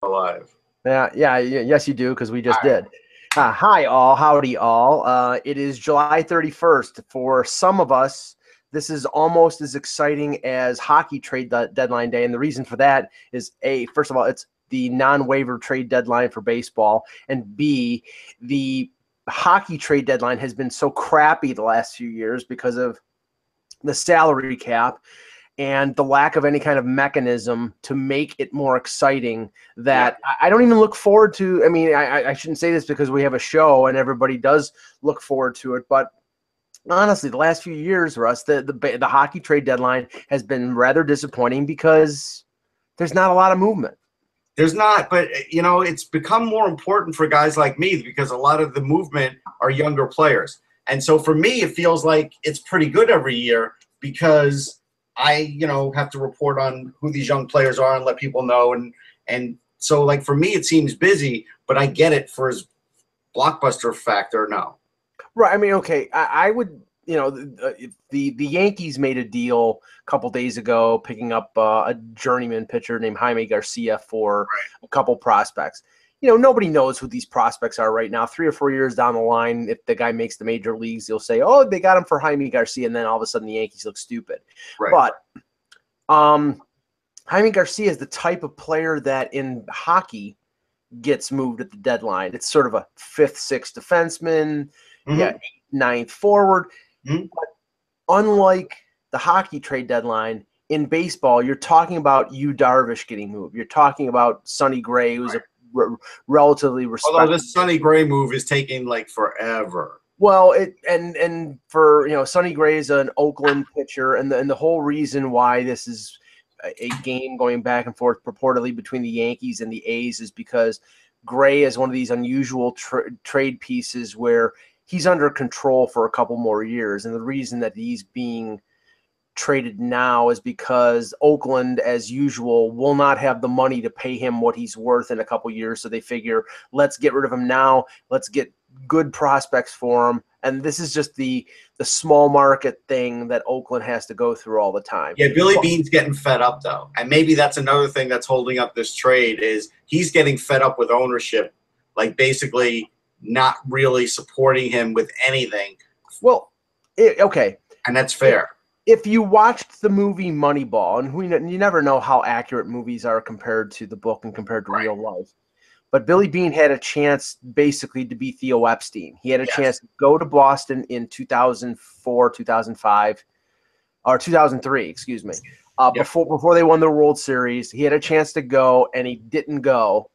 alive. Yes, you do, because we just did. Hi, all. Howdy, all. It is July 31st. For some of us, this is almost as exciting as hockey trade deadline day. And the reason for that is, A, first of all, it's the non-waiver trade deadline for baseball. And B, the hockey trade deadline has been so crappy the last few years because of the salary cap and the lack of any kind of mechanism to make it more exciting that I don't even look forward to. I mean, I shouldn't say this because we have a show and everybody does look forward to it, but honestly, the last few years, Russ, the hockey trade deadline has been rather disappointing because there's not a lot of movement. There's not, but it's become more important for guys like me because a lot of the movement are younger players. And so for me, it feels like it's pretty good every year because I, have to report on who these young players are and let people know. And so, like, for me, it seems busy, but I get it for his blockbuster factor now. Right. I mean, okay, I would, the Yankees made a deal a couple days ago picking up a journeyman pitcher named Jaime Garcia for a couple prospects. Nobody knows who these prospects are right now. 3 or 4 years down the line, if the guy makes the major leagues, you'll say, oh, they got him for Jaime Garcia, and then all of a sudden the Yankees look stupid. Right. But Jaime Garcia is the type of player that in hockey gets moved at the deadline. It's sort of a 5th, 6th defenseman, 8th, 9th forward. But unlike the hockey trade deadline, in baseball, you're talking about Yu Darvish getting moved. You're talking about Sonny Gray, who's a relatively respectable. Although this Sonny Gray move is taking like forever. Well, and for Sonny Gray is an Oakland pitcher, and the whole reason why this is a game going back and forth purportedly between the Yankees and the A's is because Gray is one of these unusual trade pieces where he's under control for a couple more years, and the reason that he's being traded now is because Oakland, as usual, will not have the money to pay him what he's worth in a couple years. So they figure, let's get rid of him now. Let's get good prospects for him. And this is just the small market thing that Oakland has to go through all the time. Yeah, Billy Beane's getting fed up, though. And maybe that's another thing that's holding up this trade is he's getting fed up with ownership, like basically not really supporting him with anything. Well, okay. And that's fair. If you watched the movie Moneyball, and you never know how accurate movies are compared to the book and compared to real life, but Billy Beane had a chance basically to be Theo Epstein. He had a chance to go to Boston in 2004, 2005, or 2003, excuse me, before they won the World Series. He had a chance to go, and he didn't go.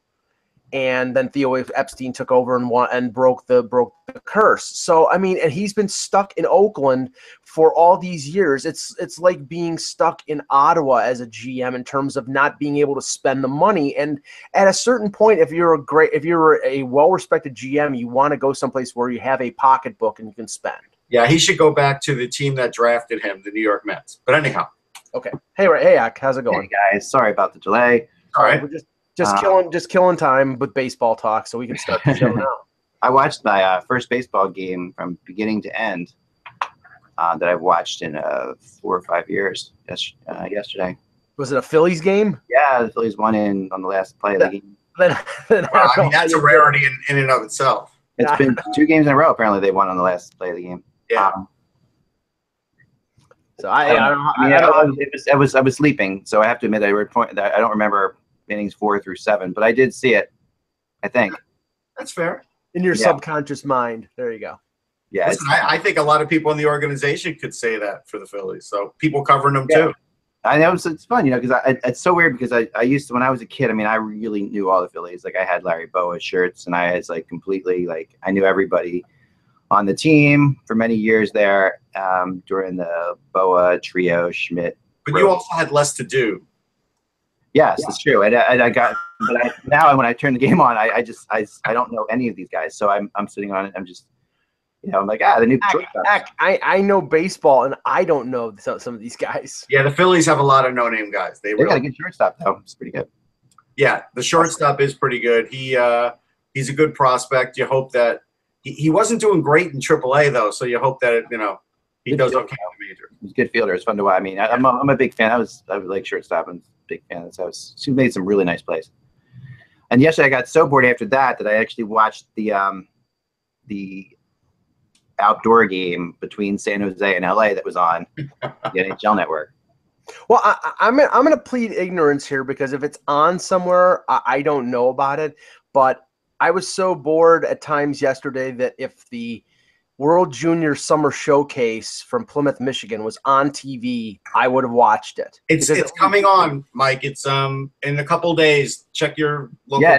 And then Theo Epstein took over and broke the curse. So I mean, and he's been stuck in Oakland for all these years. It's like being stuck in Ottawa as a GM in terms of not being able to spend the money. And at a certain point, if you're a well-respected GM, you want to go someplace where you have a pocketbook and you can spend. Yeah, he should go back to the team that drafted him, the New York Mets. But anyhow, okay. Hey, Ak, how's it going? Hey guys, sorry about the delay. All right. We're just killing time with baseball talk, so we can start the show now. I watched my first baseball game from beginning to end that I've watched in 4 or 5 years yesterday. Was it a Phillies game? Yeah, the Phillies won on the last play of the game. I mean, that's a rarity in and of itself. It's been 2 games in a row. Apparently, they won on the last play of the game. Yeah. So I was sleeping, so I have to admit I don't remember innings 4 through 7, but I did see it. I think that's fair. In your subconscious mind, there you go. Yeah, listen, I think a lot of people in the organization could say that for the Phillies. So people covering them too. I know it's fun, because it's so weird because I used to when I was a kid. I mean, I really knew all the Phillies. Like I had Larry Bowa shirts, and I was like completely I knew everybody on the team for many years there during the Bowa trio, Schmidt. But you also had less to do. Yes, it's true. And I got, but now when I turn the game on, I don't know any of these guys. So I'm sitting on it. I'm just, I'm like, the new shortstop. I know baseball, and I don't know some of these guys. Yeah, the Phillies have a lot of no-name guys. They got a good shortstop, though. It's pretty good. Yeah, the shortstop is pretty good. He's a good prospect. You hope that he wasn't doing great in AAA though, so you hope that he does okay in the major. He's a good fielder. It's fun to watch. I mean, I'm a big fan. I was like shortstop and big fan. So she made some really nice plays. And yesterday I got so bored after that I actually watched the outdoor game between San Jose and LA that was on the NHL Network. Well, I'm going to plead ignorance here because if it's on somewhere, I don't know about it. But I was so bored at times yesterday that if the World Junior Summer Showcase from Plymouth, Michigan was on TV, I would have watched it. It's coming on, Mike. It's in a couple of days. Check your local. Yeah,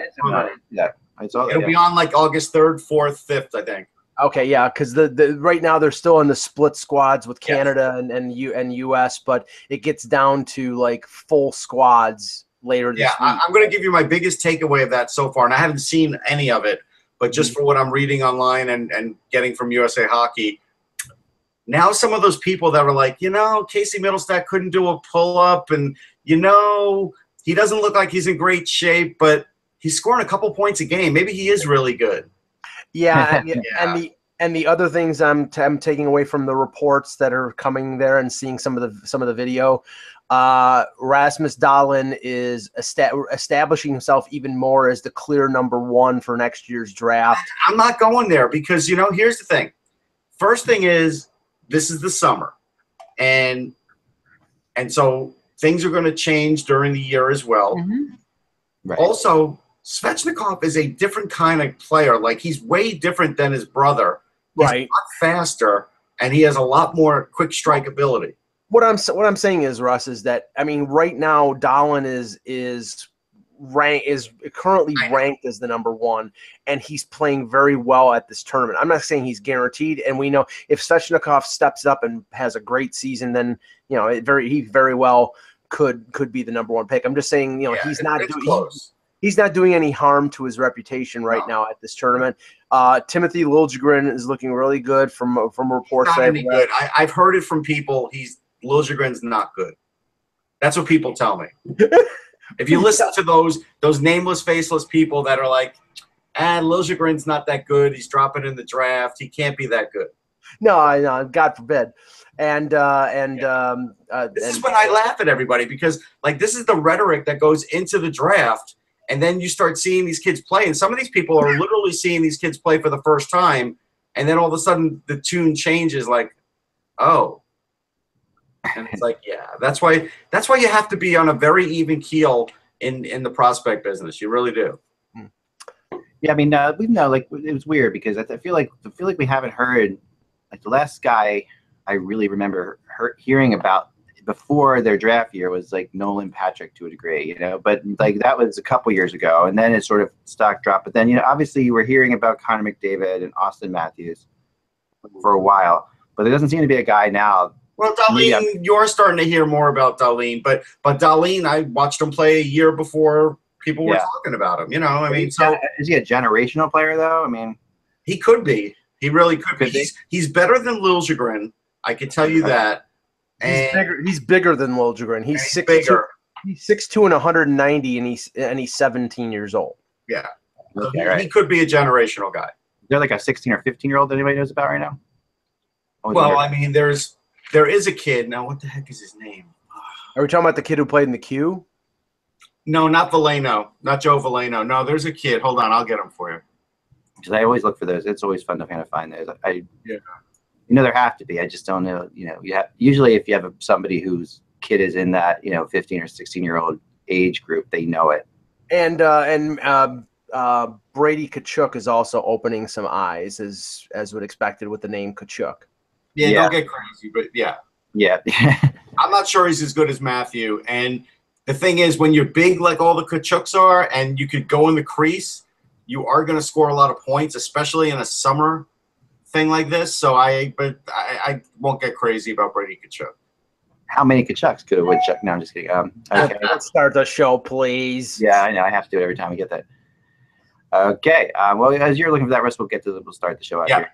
I saw that. It'll be on like August 3rd, 4th, 5th, I think. Okay, yeah, because the right now they're still in the split squads with Canada and US, but it gets down to like full squads later this week. I'm going to give you my biggest takeaway of that so far, and I haven't seen any of it, but just for what I'm reading online and getting from USA Hockey, now some of those people that were like, Casey Middlestat couldn't do a pull-up, and, he doesn't look like he's in great shape, but he's scoring a couple points a game. Maybe he is really good. Yeah, and the other things I'm taking away from the reports that are coming there and seeing some of the video, Rasmus Dahlin is establishing himself even more as the clear number 1 for next year's draft. I'm not going there because here's the thing. First thing is this is the summer, and so things are going to change during the year as well. Mm-hmm. Right. Also, Svechnikov is a different kind of player. Like, he's way different than his brother. He's Right. a lot faster, and he has a lot more quick strike ability. What I'm saying is, Russ, is that right now Dahlin is currently ranked as the number 1, and he's playing very well at this tournament. I'm not saying he's guaranteed, and we know if Svechnikov steps up and has a great season, then he very well could be the number 1 pick. I'm just saying, he's not doing close. He's not doing any harm to his reputation now at this tournament. Timothy Liljegren is looking really good from reports. Not any good. I've heard it from people. Liljegren's not good. That's what people tell me. If you listen to those nameless, faceless people that are like, Liljegren's not that good. He's dropping in the draft. He can't be that good. No, God forbid. And this is when I laugh at everybody because this is the rhetoric that goes into the draft. And then you start seeing these kids play, and some of these people are literally seeing these kids play for the first time, and then all of a sudden the tune changes, like, oh. And it's like, yeah, that's why you have to be on a very even keel in the prospect business. You really do. Yeah, we know, it was weird because I feel like we haven't heard, the last guy I really remember hearing about before their draft year was Nolan Patrick to a degree, but that was a couple years ago, and then it sort of stock dropped. But then, obviously you were hearing about Connor McDavid and Austin Matthews for a while, but there doesn't seem to be a guy now. Well, Dahlin, you're starting to hear more about Dahlin, but Dahlin, I watched him play a year before people were talking about him. So is he a generational player though? He could be. He really could be. He's better than Liljegren. I can tell you that. He's bigger than Liljegren. He's 6'2", he's 6'2" and 190, and he's 17 years old. Yeah, okay, he could be a generational guy. Is there a 16 or 15-year-old that anybody knows about right now? There is a kid now. What the heck is his name? Are we talking about the kid who played in the Q? No, not Veleno, not Joe Veleno. No, there's a kid. Hold on, I'll get him for you. Because I always look for those. It's always fun to kind of find those. There have to be. I just don't know. Usually if you have somebody whose kid is in that 15 or 16-year-old age group, they know it. And Brady Tkachuk is also opening some eyes, as would expected with the name Tkachuk. Yeah, don't get crazy, but yeah. I'm not sure he's as good as Matthew. And the thing is, when you're big like all the Tkachuks are, and you could go in the crease, you are going to score a lot of points, especially in a summer thing like this. So I won't get crazy about Brady Tkachuk. How many Tkachuks could a woodchuck? No, I'm just kidding. Okay. Let's start the show, please. Yeah, I know. I have to do it every time we get that. Okay. Well, as you're looking for that, Russ, we'll start the show out here.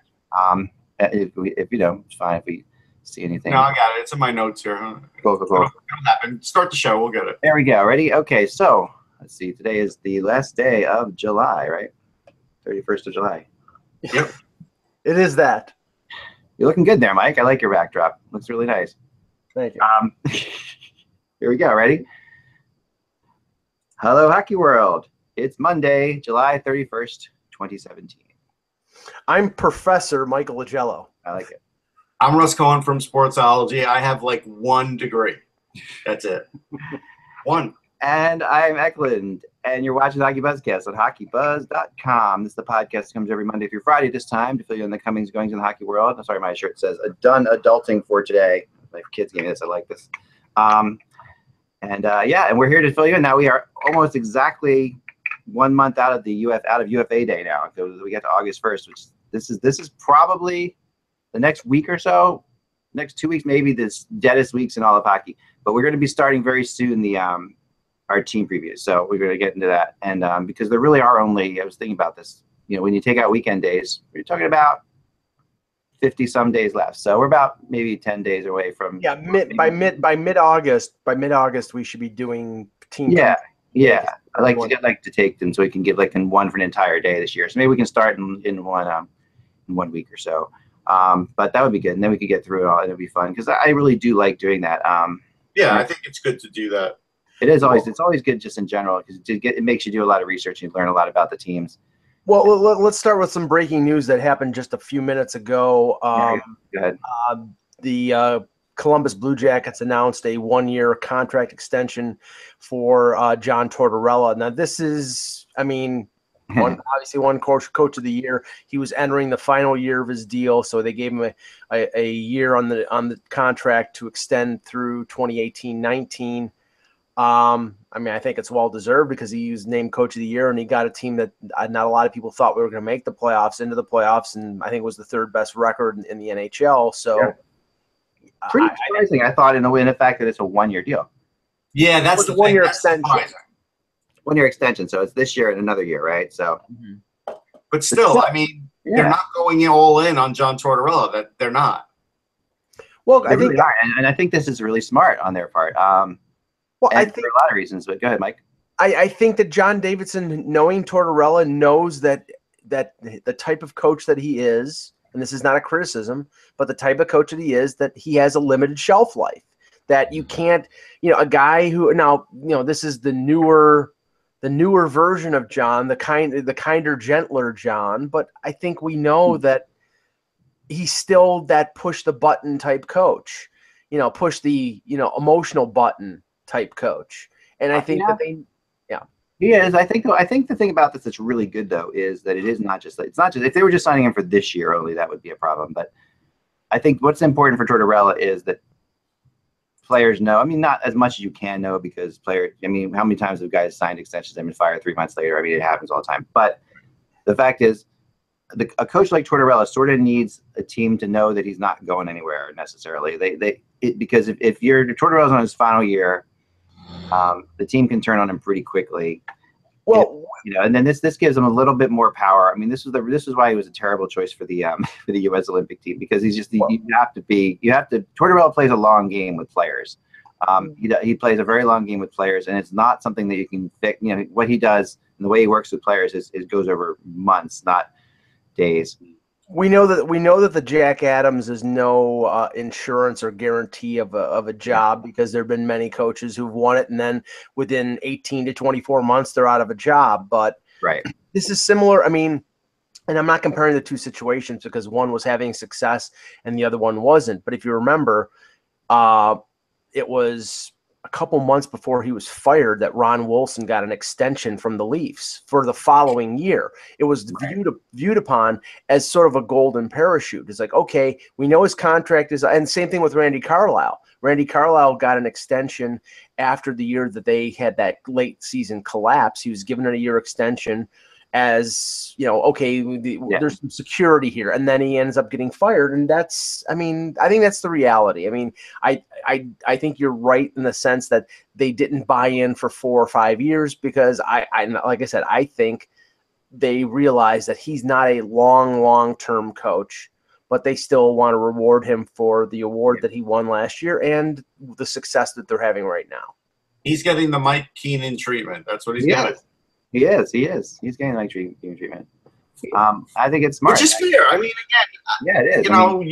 If it's fine if we see anything. No, I got it. It's in my notes here. Cool. It'll happen. Start the show. We'll get it. There we go. Ready? Okay. So let's see. Today is the last day of July, right? 31st of July. Yep. It is that. You're looking good there, Mike. I like your backdrop. Looks really nice. Thank you. Here we go. Ready? Hello, Hockey World. It's Monday, July 31st, 2017. I'm Professor Michael Agello. I like it. I'm Russ Cohen from Sportsology. I have like 1 degree. That's it. 1. And I'm Eklund, and you're watching the HockeyBuzzcast on HockeyBuzz.com. This is the podcast that comes every Monday through Friday this time to fill you in the comings and goings in the hockey world. I'm sorry, my shirt says done adulting for today. My kids gave me this. I like this. And we're here to fill you in. Now we are almost exactly 1 month out of UFA Day now. We get to August 1st, which this is probably the next week or so, next 2 weeks, maybe the deadest weeks in all of hockey. But we're going to be starting very soon our team previews. So we're going to get into that. And because there really are only, I was thinking about this, when you take out weekend days, you're talking about 50 some days left. So we're about maybe 10 days away from. Yeah, by mid-August we should be doing team. Yeah. I like to take them so we can give in one for an entire day this year. So maybe we can start in 1 week or so. But that would be good, and then we could get through it all, and it'd be fun because I really do like doing that. I think it's good to do that. It's always good just in general because it makes you do a lot of research and you learn a lot about the teams. Well, let's start with some breaking news that happened just a few minutes ago. Go ahead. The Columbus Blue Jackets announced a 1-year contract extension for John Tortorella. Now, this is, obviously one coach of the year. He was entering the final year of his deal, so they gave him a year on the contract to extend through 2018-19. I think it's well deserved because he was named coach of the year and he got a team that not a lot of people thought we were going to make the playoffs, into the playoffs, and I think it was the 3rd best record in the NHL. So. Yeah. Pretty surprising, I thought, in the fact that it's a 1-year deal. Yeah, that's the 1-year extension. 1-year extension, so it's this year and another year, right? So, but still, they're not going all in on John Tortorella. That they're not. Well, I think, and I think this is really smart on their part. I think for a lot of reasons. But go ahead, Mike. I think that John Davidson, knowing Tortorella, knows that the type of coach that he is. And this is not a criticism, but the type of coach that he is, that he has a limited shelf life, that you can't, a guy who this is the newer version of John, the kinder, gentler John. But I think we know that he's still that push the button type coach, push the, emotional button type coach. And I think He is. I think the thing about this that's really good though is that it's not just if they were just signing him for this year only, that would be a problem. But I think what's important for Tortorella is that players know. Not as much as you can know because players. How many times have guys signed extensions and been fired 3 months later? It happens all the time. But the fact is, a coach like Tortorella sort of needs a team to know that he's not going anywhere necessarily. Because if Tortorella's on his final year. The team can turn on him pretty quickly. Well, and then this gives him a little bit more power. This is why he was a terrible choice for the U.S. Olympic team because he's just Tortorella plays a long game with players. He plays a very long game with players, and it's not something that you can fix. What he does and the way he works with players is goes over months, not days. We know that the Jack Adams is no insurance or guarantee of a job because there have been many coaches who've won it and then within 18 to 24 months they're out of a job. But this is similar. And I'm not comparing the two situations because one was having success and the other one wasn't. But if you remember, it was a couple months before he was fired that Ron Wilson got an extension from the Leafs for the following year. It was viewed upon as sort of a golden parachute. It's like, okay, we know his contract is, and same thing with Randy Carlyle. Randy Carlyle got an extension after the year that they had that late season collapse. He was given a year extension as, there's some security here. And then he ends up getting fired. And that's, I think that's the reality. I think you're right in the sense that they didn't buy in for 4 or 5 years because I like I said, I think they realize that he's not a long-term coach, but they still want to reward him for the award that he won last year and the success that they're having right now. He's getting the Mike Keenan treatment. That's what he's getting. He is. He's getting Mike Keenan treatment. I think it's smart. Which is fair. Again, it is. You don't know the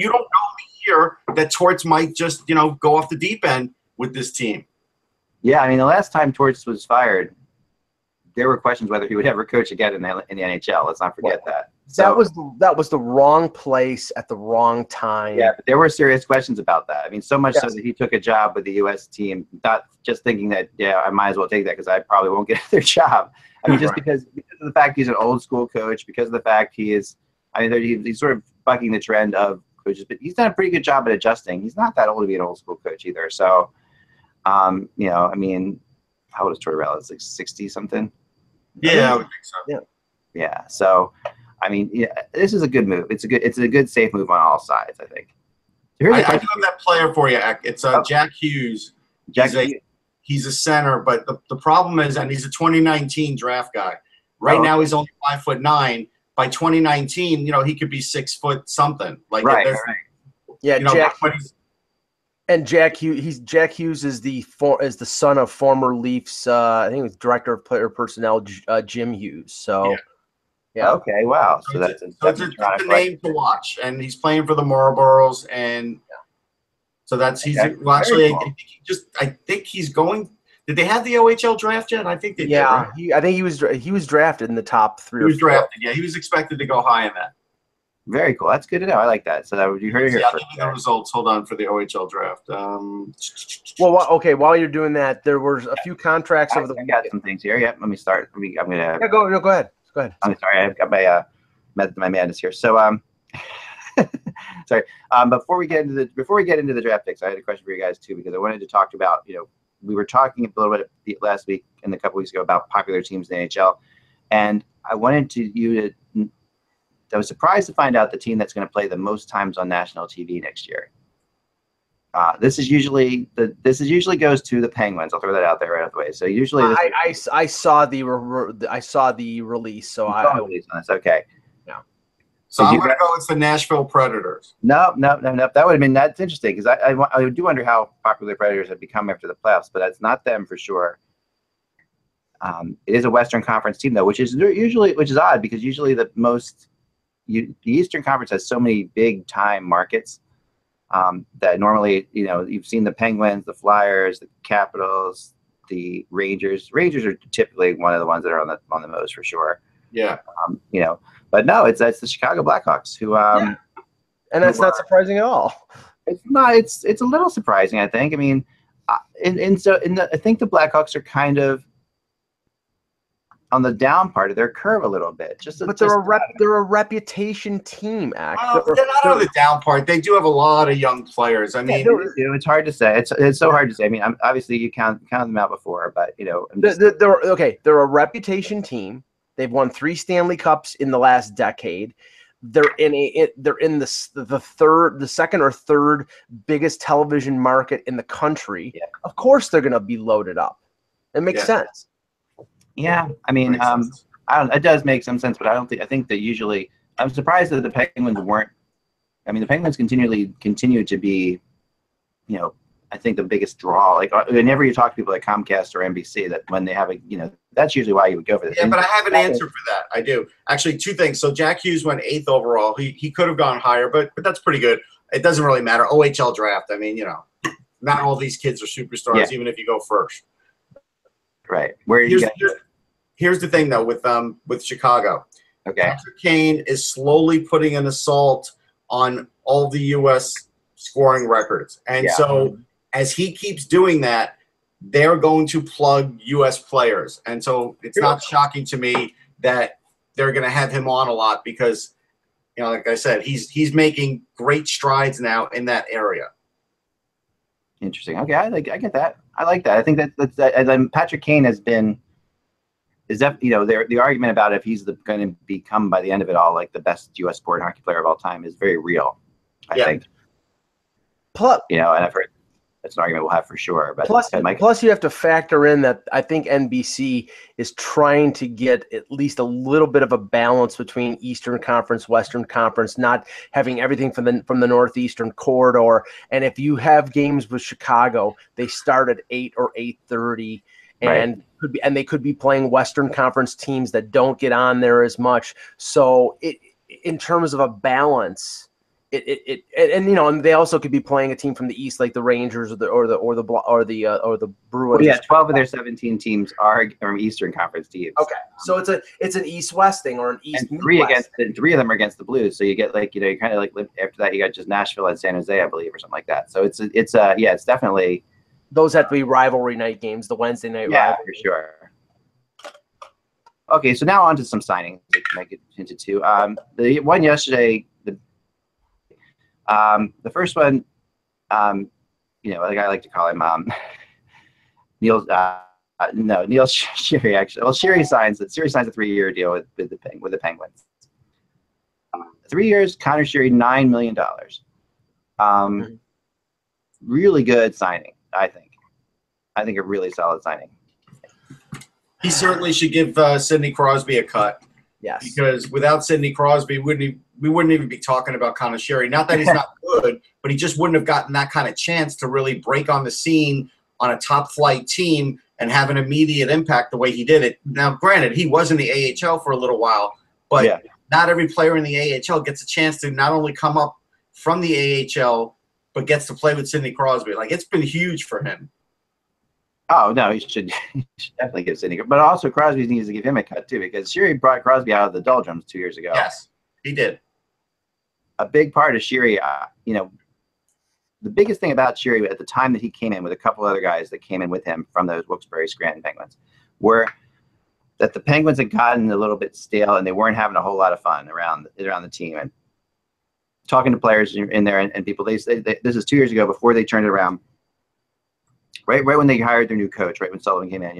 year that Torts might just, go off the deep end with this team. Yeah, the last time Torts was fired, there were questions whether he would ever coach again in the NHL. Let's not forget that. So, that was the wrong place at the wrong time. Yeah, but there were serious questions about that. I mean, so much so that he took a job with the U.S. team, not just thinking that, yeah, I might as well take that because I probably won't get another job. I mean, just because of the fact he's an old school coach, because of the fact he's sort of bucking the trend of coaches, but he's done a pretty good job at adjusting. He's not that old to be an old school coach either. So, I mean, how old is Tortorella? It's like 60 something. Yeah, I would think so. Yeah. So, I mean, this is a good move. It's a good safe move on all sides, I think. I do have that player for you, Eck. It's Jack Hughes. He's a center, but the problem is, and he's a 2019 draft guy. Right now, he's only 5'9". By 2019, he could be 6 foot something. Like right. Yeah, Jack Hughes. Jack Hughes is the son of former Leafs. I think it was director of player personnel, Jim Hughes. So. Yeah. Okay. Wow. So it's a name to watch, and he's playing for the Marlboros, and so that's I think he's going. Did they have the OHL draft yet? I think they did. Yeah. I think he was drafted in the top 3. He was drafted. Yeah, he was expected to go high in that. Very cool. That's good to know. I like that. So you heard it here. Yeah, I'll give you the results. Hold on for the OHL draft. Well, okay. While you're doing that, there were a few contracts over the weekend. I got some things here. Yeah. Let me start. I'm gonna. Yeah. Go ahead. Go ahead. I'm sorry, I've got my my madness here. So sorry. Before we get into the draft picks, I had a question for you guys too, because I wanted to talk about, we were talking a little bit last week and a couple weeks ago about popular teams in the NHL, and I wanted I was surprised to find out the team that's going to play the most times on national TV next year. This usually goes to the Penguins. I'll throw that out there right out the way. So usually I saw the release. So okay. Yeah. So I'm going to go with the Nashville Predators. No. That would have been that's interesting, because I do wonder how popular the Predators have become after the playoffs, but that's not them for sure. It is a Western Conference team though, which is odd, because usually the Eastern Conference has so many big time markets. That normally, you've seen the Penguins, the Flyers, the Capitals, the Rangers. Rangers are typically one of the ones that are on the most for sure. Yeah. But no, it's the Chicago Blackhawks who. And that's not surprising at all. It's not. It's a little surprising, I think. I mean, I think the Blackhawks are kind of on the down part of their curve a little bit. They're a reputation team, they're not on the down part. They do have a lot of young players. I mean, it's hard to say. It's so hard to say. I mean, obviously you count them out before, but they're a reputation team. They've won 3 Stanley Cups in the last decade. They're in the second or third biggest television market in the country. Yeah. Of course, they're going to be loaded up. It makes sense. Yeah, I mean, it does make some sense, but I think that usually I'm surprised that the Penguins weren't. I mean, the Penguins continue to be, I think the biggest draw. Like whenever you talk to people like Comcast or NBC, that when they have that's usually why you would go for this. Yeah, but I have an answer for that. I do actually 2 things. So Jack Hughes went 8th overall. He could have gone higher, but that's pretty good. It doesn't really matter. OHL draft. I mean, not all these kids are superstars, even if you go first. Right. Here's the thing though with Chicago. Okay. Patrick Kane is slowly putting an assault on all the U.S. scoring records, and so as he keeps doing that, they're going to plug U.S. players, and so it's not shocking to me that they're going to have him on a lot because, like I said, he's making great strides now in that area. Interesting. Okay, I get that. I like that. I think that's Patrick Kane is that the argument about if he's going to become by the end of it all like the best U.S. sport hockey player of all time is very real. I think. Plus, and I've heard that's an argument we'll have for sure. But plus, you have to factor in that I think NBC is trying to get at least a little bit of a balance between Eastern Conference, Western Conference, not having everything from the Northeastern corridor. And if you have games with Chicago, they start at 8 or 8:30, and they could be playing Western Conference teams that don't get on there as much. So in terms of a balance, and and they also could be playing a team from the East, like the Rangers or the Bruins. Well, yeah, 12 of their 17 teams are from Eastern Conference teams. Okay, so it's an East-West thing or an East. And three of them are against the Blues. So you get you kind of like after that you got just Nashville and San Jose, I believe, or something like that. So it's definitely those have to be rivalry night games, the Wednesday night. Yeah, rivalry. for sure. Okay, so now on to some signings. We can make it into two. The one yesterday. The first one, like I like to call him Neil. Neil Sherry. Actually, well, Sherry signs a 3-year deal with the Penguins. 3 years, Connor Sherry, $9 million. Really good signing, I think. I think a really solid signing. He certainly should give Sidney Crosby a cut. Yes. Because without Sidney Crosby, we wouldn't even be talking about Connor Sherry. Not that he's not good, but he just wouldn't have gotten that kind of chance to really break on the scene on a top-flight team and have an immediate impact the way he did it. Now, granted, he was in the AHL for a little while, but not every player in the AHL gets a chance to not only come up from the AHL, but gets to play with Sidney Crosby. Like, it's been huge for him. Oh, no, he should definitely give Sidney. But also Crosby needs to give him a cut, too, because Sherry brought Crosby out of the doldrums 2 years ago. Yes, he did. A big part of Sherry, the biggest thing about Sherry at the time that he came in with a couple other guys that came in with him from those Wilkes-Barre Scranton Penguins were that the Penguins had gotten a little bit stale and they weren't having a whole lot of fun around the team. And talking to players in there and people, this is 2 years ago before they turned it around. Right when they hired their new coach, right when Sullivan came in,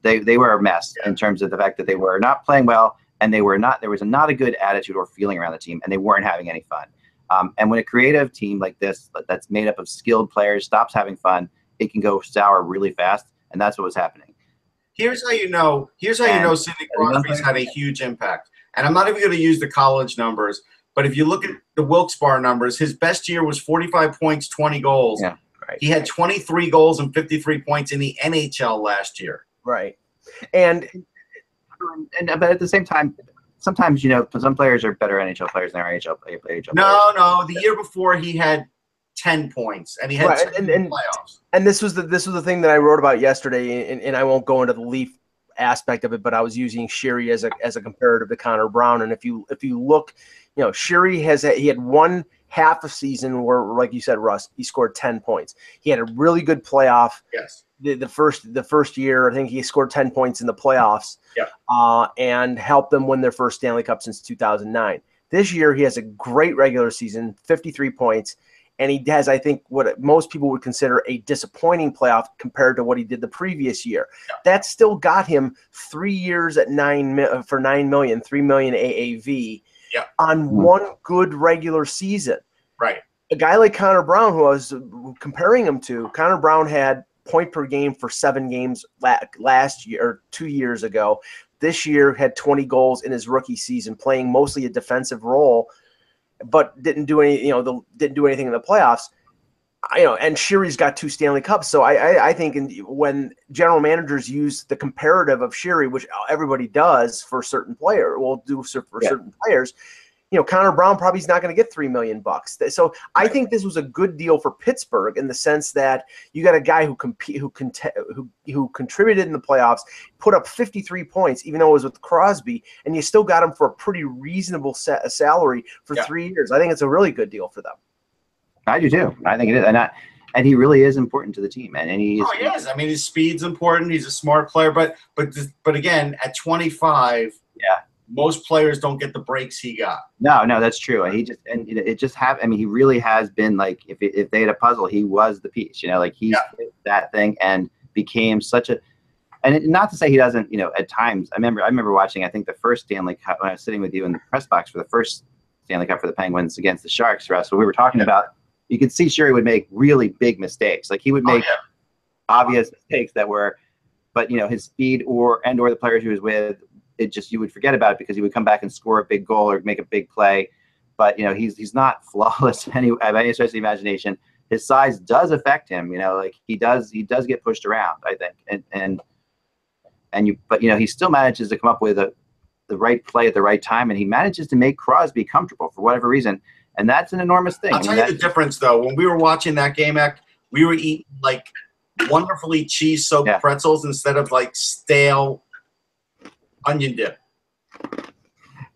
they were a mess in terms of the fact that they were not playing well and there was not a good attitude or feeling around the team and they weren't having any fun. And when a creative team like this that's made up of skilled players stops having fun, it can go sour really fast, and that's what was happening. Here's how you know Sidney Crosby's had a huge impact. And I'm not even going to use the college numbers, but if you look at the Wilkes-Barre numbers, his best year was 45 points, 20 goals. Yeah. Right. He had 23 goals and 53 points in the NHL last year. Right. But at the same time, sometimes, some players are better NHL players than AHL players. No. The year before he had 10 points and he had 10 in playoffs. And this was the thing that I wrote about yesterday, and I won't go into the Leaf aspect of it, but I was using Sherry as a comparative to Connor Brown. And if you look, Sherry he had one half a season where, like you said, Russ, he scored 10 points. He had a really good playoff. Yes. The first year, I think he scored 10 points in the playoffs. Yeah. And helped them win their first Stanley Cup since 2009. This year, he has a great regular season, 53 points, and he has, I think, what most people would consider a disappointing playoff compared to what he did the previous year. Yeah. That still got him 3 years at $9 million, $3 million AAV. Yeah. On one good regular season. Right. A guy like Connor Brown, who I was comparing him to, Connor Brown had point per game for 7 games last year, or 2 years ago. This year had 20 goals in his rookie season, playing mostly a defensive role, but didn't do anything in the playoffs. And Sherry's got 2 Stanley Cups. So I think when general managers use the comparative of Sherry, which everybody does for certain certain players, Connor Brown probably is not going to get $3 million. So I think this was a good deal for Pittsburgh in the sense that you got a guy who contributed in the playoffs, put up 53 points, even though it was with Crosby, and you still got him for a pretty reasonable salary for 3 years. I think it's a really good deal for them. I do too. I think it is, and he really is important to the team. And he is. I mean, his speed's important. He's a smart player, but again, at 25, most players don't get the breaks he got. No, that's true. He really has been like if they had a puzzle, he was the piece. He's that thing and became such a. And not to say he doesn't. At times, I remember watching. I think the first Stanley Cup when I was sitting with you in the press box for the first Stanley Cup for the Penguins against the Sharks. Russ, what we were talking about. You could see Sherry would make really big mistakes. Like he would make obvious mistakes but his speed or the players he was with, you would forget about it because he would come back and score a big goal or make a big play. But he's not flawless by any stretch of the imagination. His size does affect him. He does get pushed around, I think, but he still manages to come up with the right play at the right time, and he manages to make Crosby comfortable for whatever reason. And that's an enormous thing. I'll tell you the difference, though. When we were watching that game, we were eating like wonderfully cheese-soaked pretzels instead of like stale onion dip.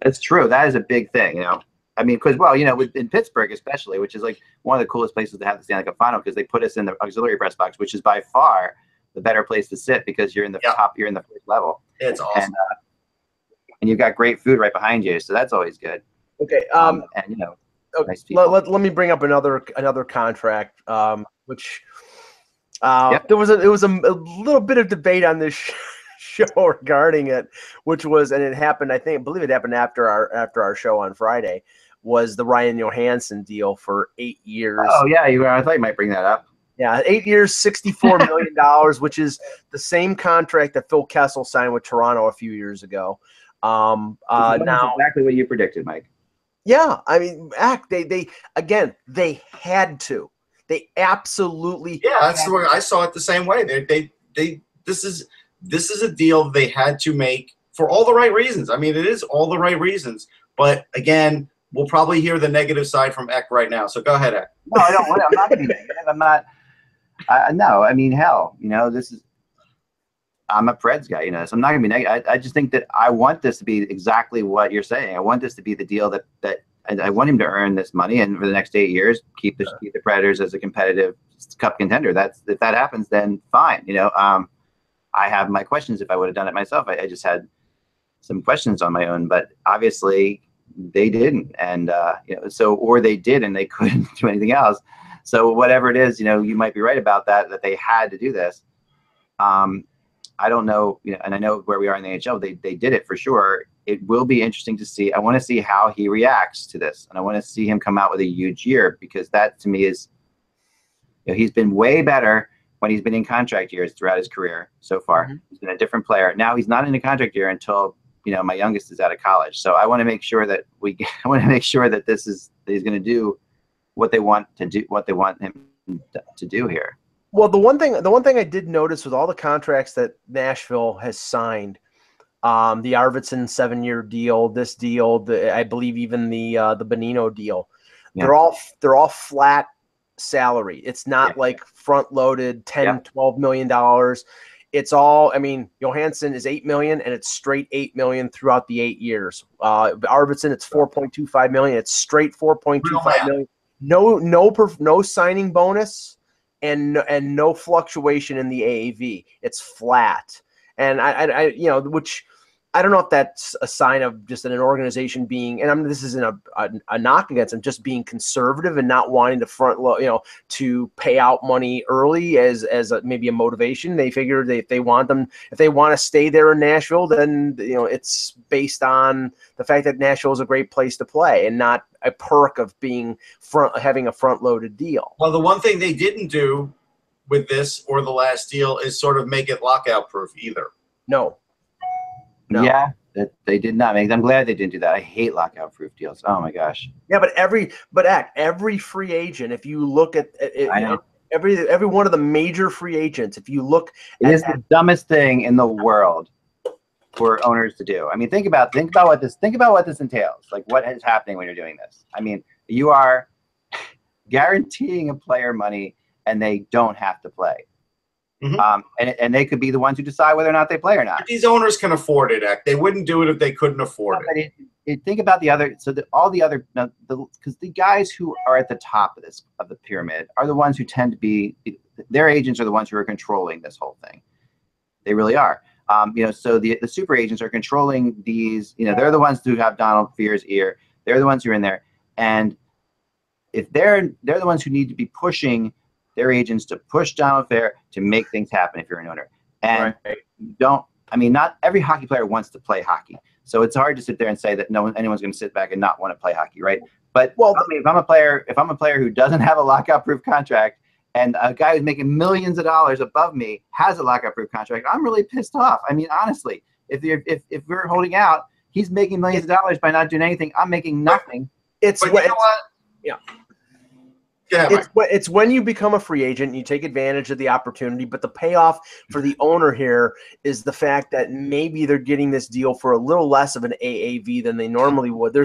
That's true. That is a big thing, you know. I mean, because, well, you know, in Pittsburgh especially, which is like one of the coolest places to have the Stanley Cup final, because they put us in the auxiliary press box, which is by far the better place to sit because you're in the top, you're in the first level. It's awesome. And you've got great food right behind you, so that's always good. Okay. And, you know, nice people. Let me bring up another contract, which there was a little bit of debate on this show regarding it, which was, and I believe it happened after our show on Friday, was the Ryan Johansson deal for 8 years. Oh yeah, I thought you might bring that up. Yeah, 8 years, $64 million, which is the same contract that Phil Kessel signed with Toronto a few years ago. Now exactly what you predicted, Mike. Yeah, I mean, they had to. They absolutely. Yeah, that's the way I saw it the same way. This is a deal they had to make for all the right reasons. I mean, it is all the right reasons. But again, we'll probably hear the negative side from Eck right now. So go ahead, Eck. No, I don't. I'm not going to be negative. I'm not. No, I mean, hell, you know, I'm a Preds guy, you know, so I'm not going to be negative. I just think that I want this to be exactly what you're saying. I want this to be the deal that I want him to earn this money, and for the next 8 years, keep the Predators as a competitive cup contender. If that happens, then fine. You know, I have my questions if I would have done it myself. I just had some questions on my own, but obviously they didn't, and you know, or they did and they couldn't do anything else. So whatever it is, you know, you might be right about that they had to do this. I don't know, you know, and I know where we are in the NHL. They did it for sure. It will be interesting to see. I want to see how he reacts to this, and I want to see him come out with a huge year, because that to me is, you know, he's been way better when he's been in contract years throughout his career so far. Mm-hmm. He's been a different player. Now he's not in a contract year until, you know, my youngest is out of college. So I want to make sure that he's going to do what they want him to do here. Well, the one thing I did notice with all the contracts that Nashville has signed, the Arvidsson 7-year deal, this deal, I believe even the Bonino deal, they're all flat salary. It's not like front loaded $10-12 million. It's all, I mean, Johansson is $8 million, and it's straight $8 million throughout the 8 years. Arvidsson, it's $4.25 million. It's straight $4.25 million. No signing bonus. And no fluctuation in the AAV. It's flat, and I you know, which I don't know if that's a sign of just an organization being, and this isn't a knock against them, just being conservative and not wanting to front load, you know, to pay out money early as maybe a motivation. They figure if they want to stay there in Nashville, then, you know, it's based on the fact that Nashville is a great place to play and not a perk of having a front loaded deal. Well, the one thing they didn't do with this or the last deal is sort of make it lockout proof either. No. Yeah, that they did not make. I'm glad they didn't do that. I hate lockout proof deals. Oh my gosh. Yeah, but every free agent, if you look at it, I know. Every one of the major free agents, if you look, it is the dumbest thing in the world for owners to do. I mean, think about what this entails. Like, what is happening when you're doing this? I mean, you are guaranteeing a player money, and they don't have to play. Mm-hmm. And they could be the ones who decide whether or not they play or not. But these owners can afford it, Eck. They wouldn't do it if they couldn't afford it. Think about the other. So all the other, because the guys who are at the top of the pyramid are the ones who tend to be. Their agents are the ones who are controlling this whole thing. They really are. You know, so the super agents are controlling these. You know, they're the ones who have Donald Fear's ear. They're the ones who are in there, and if they're the ones who need to be pushing their agents to push Donald Fair to make things happen if you're an owner. And not every hockey player wants to play hockey. So it's hard to sit there and say that anyone's going to sit back and not want to play hockey, right? But if I'm a player who doesn't have a lockout proof contract, and a guy who's making millions of dollars above me has a lockout proof contract, I'm really pissed off. I mean, honestly, if we're holding out, he's making millions of dollars by not doing anything. I'm making nothing. But you know what? Yeah. Yeah, it's when you become a free agent, you take advantage of the opportunity, but the payoff for the owner here is the fact that maybe they're getting this deal for a little less of an AAV than they normally would. There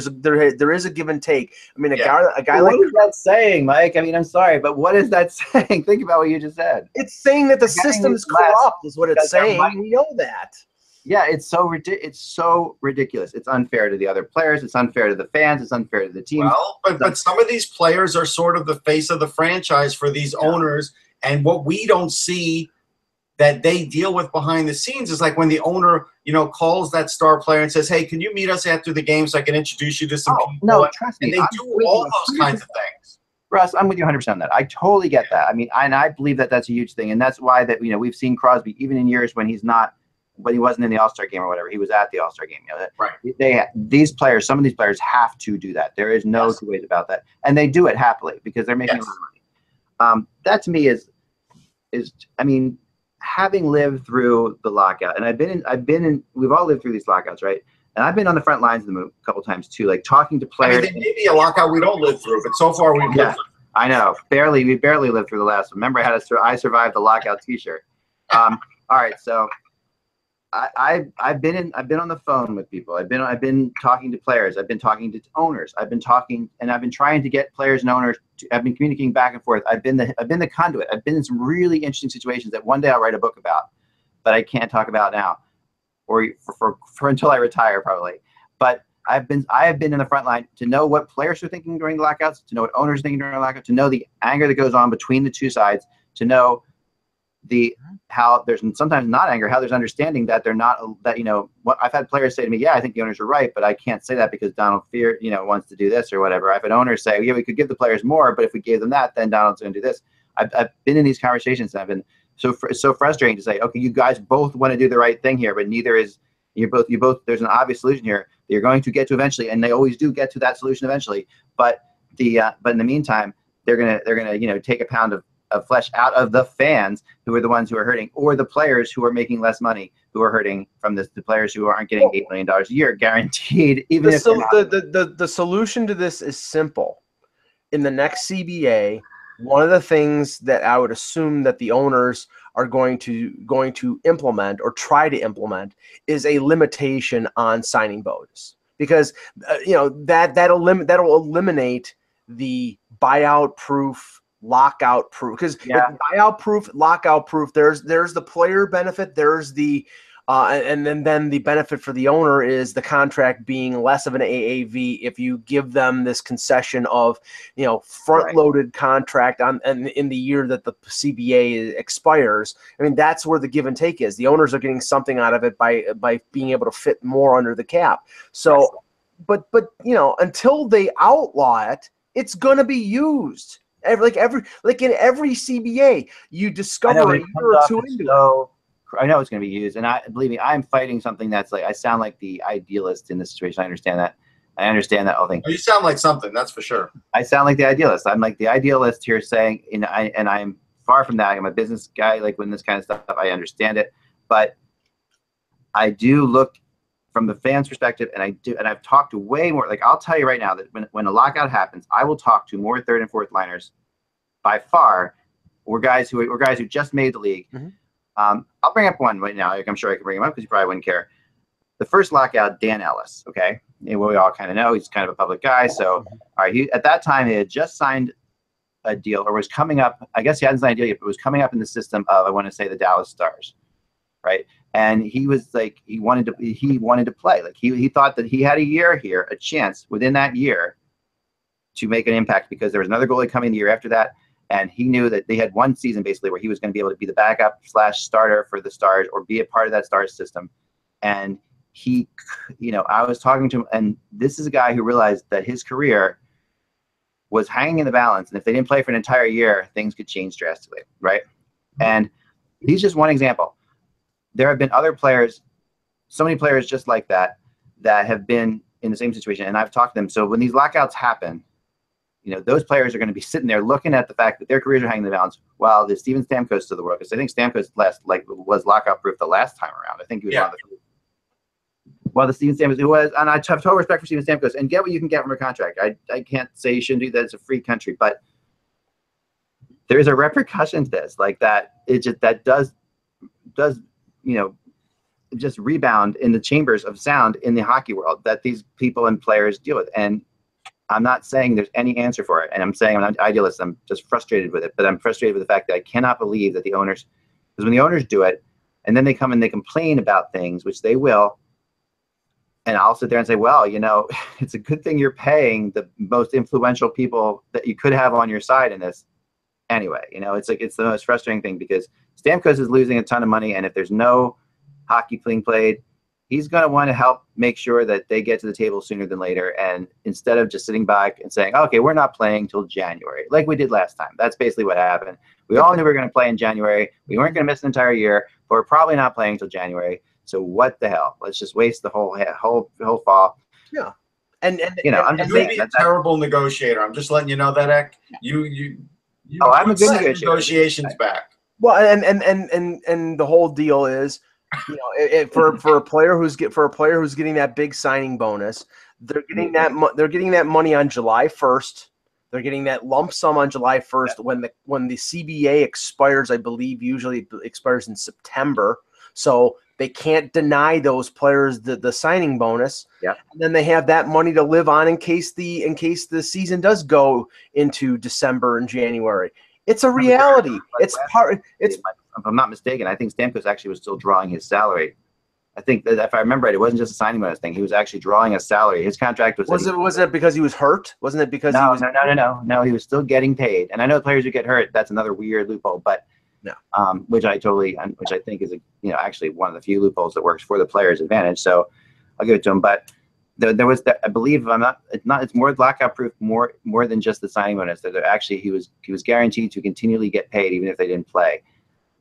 is a give and take. I mean, a guy like, what is that saying, Mike? I mean, I'm sorry, but what is that saying? Think about what you just said. It's saying that the system is corrupt, is what it's saying. We know that. Yeah, it's so ridiculous. It's unfair to the other players. It's unfair to the fans. It's unfair to the team. Well, but some of these players are sort of the face of the franchise for these owners, and what we don't see that they deal with behind the scenes is like when the owner, calls that star player and says, "Hey, can you meet us after the game so I can introduce you to some people?" No, trust me. And they do all those kinds of things. Russ, I'm with you 100% on that. I totally get that. I mean, I believe that that's a huge thing, and that's why that we've seen Crosby even in years when he wasn't in the All-Star game or whatever. He was at the All-Star game. Right. Some of these players have to do that. There is no two ways about that, and they do it happily because they're making a lot of money. That to me is, I mean, having lived through the lockout, and we've all lived through these lockouts, right? And I've been on the front lines of the move a couple times too, like talking to players. I mean, there may be a lockout we don't live through, but so far we've lived through. I know, we barely lived through the last one. Remember, I survived the lockout T-shirt. All right, so. I've been on the phone with people. I've been talking to players. I've been talking to owners. I've been trying to get players and owners. I've been communicating back and forth. I've been the conduit. I've been in some really interesting situations that one day I'll write a book about, but I can't talk about now, or for until I retire probably. But I have been in the front line to know what players are thinking during the lockouts, to know what owners are thinking during the lockout, to know the anger that goes on between the two sides, to know how there's sometimes not anger, how there's understanding that they're not what I've had players say to me, yeah, I think the owners are right, but I can't say that because Donald wants to do this or whatever. I've had owners say, yeah, we could give the players more, but if we gave them that, then Donald's going to do this. I've been in these conversations, and I've been so frustrating to say, okay, you guys both want to do the right thing here, but neither is you both. There's an obvious solution here that you're going to get to eventually, and they always do get to that solution eventually. But in the meantime, they're gonna take a pound of flesh out of the fans who are the ones who are hurting, or the players who are making less money who are hurting from this, the players who aren't getting $8 million a year guaranteed. The solution to this is simple. In the next CBA, one of the things that I would assume that the owners are going to implement or try to implement is a limitation on signing bonus, because that'll eliminate the buyout proof, lockout proof, because buyout proof, lockout proof, there's the player benefit, there's the and then the benefit for the owner is the contract being less of an AAV if you give them this concession of front loaded contract in the year that the CBA expires. I mean, that's where the give and take is. The owners are getting something out of it by being able to fit more under the cap. So but until they outlaw it, it's going to be used. In every CBA, you discover a year or two into it. I know it's going to be used, and believe me, I'm fighting something that's like, I sound like the idealist in this situation. I understand that whole thing. You sound like something, that's for sure. I sound like the idealist. I'm like the idealist here, saying, and I'm far from that. I'm a business guy. Like, when this kind of stuff, I understand it, but I do look from the fans' perspective, and I've talked to way more. Like, I'll tell you right now that when a lockout happens, I will talk to more third and fourth liners by far, or guys who just made the league. Mm-hmm. I'll bring up one right now. I'm sure I can bring him up because you probably wouldn't care. The first lockout, Dan Ellis. Okay, we all kind of know he's kind of a public guy. So, all right, at that time he had just signed a deal, or was coming up. I guess he hadn't signed a deal yet, but was coming up in the system of, I want to say, the Dallas Stars, right? And he was like, he wanted to play. Like, he thought that he had a year here, a chance within that year to make an impact, because there was another goalie coming the year after that. And he knew that they had one season basically where he was going to be able to be the backup / starter for the Stars, or be a part of that Stars system. And he, I was talking to him, and this is a guy who realized that his career was hanging in the balance. And if they didn't play for an entire year, things could change drastically, right? Mm-hmm. And he's just one example. There have been other players, so many players just like that have been in the same situation. And I've talked to them. So when these lockouts happen, those players are going to be sitting there looking at the fact that their careers are hanging in the balance, while the Steven Stamkos of the world, because I think Stamkos was lockout proof the last time around. I think he was one of the. Well, the Steven Stamkos, who was, and I have total respect for Steven Stamkos, and get what you can get from a contract. I can't say you shouldn't do that. It's a free country, but there's a repercussion to this, like that. That does just rebound in the chambers of sound in the hockey world that these people and players deal with. And I'm not saying there's any answer for it. And I'm saying I'm not idealist. I'm just frustrated with it. But I'm frustrated with the fact that I cannot believe that the owners, because when the owners do it, and then they come and they complain about things, which they will, and I'll sit there and say, well, it's a good thing you're paying the most influential people that you could have on your side in this. Anyway, it's the most frustrating thing, because Stamkos is losing a ton of money, and if there's no hockey being played, he's going to want to help make sure that they get to the table sooner than later. And instead of just sitting back and saying, okay, we're not playing till January, like we did last time. That's basically what happened. We all knew we were going to play in January. We weren't going to miss an entire year, but we're probably not playing till January. So what the hell? Let's just waste the whole fall. Yeah. I'm just you'd be a terrible negotiator. I'm just letting you know that, Ek. You I'm a good negotiator. Negotiations back. Well, and the whole deal is, for a player who's getting that big signing bonus, they're getting that money on July 1st. They're getting that lump sum on July 1st when the CBA expires. I believe usually it expires in September, so they can't deny those players the signing bonus. Yeah, and then they have that money to live on in case the season does go into December and January. It's a reality. It's part. It's. If I'm not mistaken, I think Stamkos actually was still drawing his salary. I think that if I remember right, it wasn't just a signing bonus thing. He was actually drawing a salary. His contract was. Was it because he was hurt? Wasn't it because he was? No. He was still getting paid. And I know players who get hurt, that's another weird loophole. But no, which I think is actually one of the few loopholes that works for the player's advantage. So I'll give it to him. But there was, I believe, it's more lockout proof, more than just the signing bonus. That actually he was guaranteed to continually get paid even if they didn't play.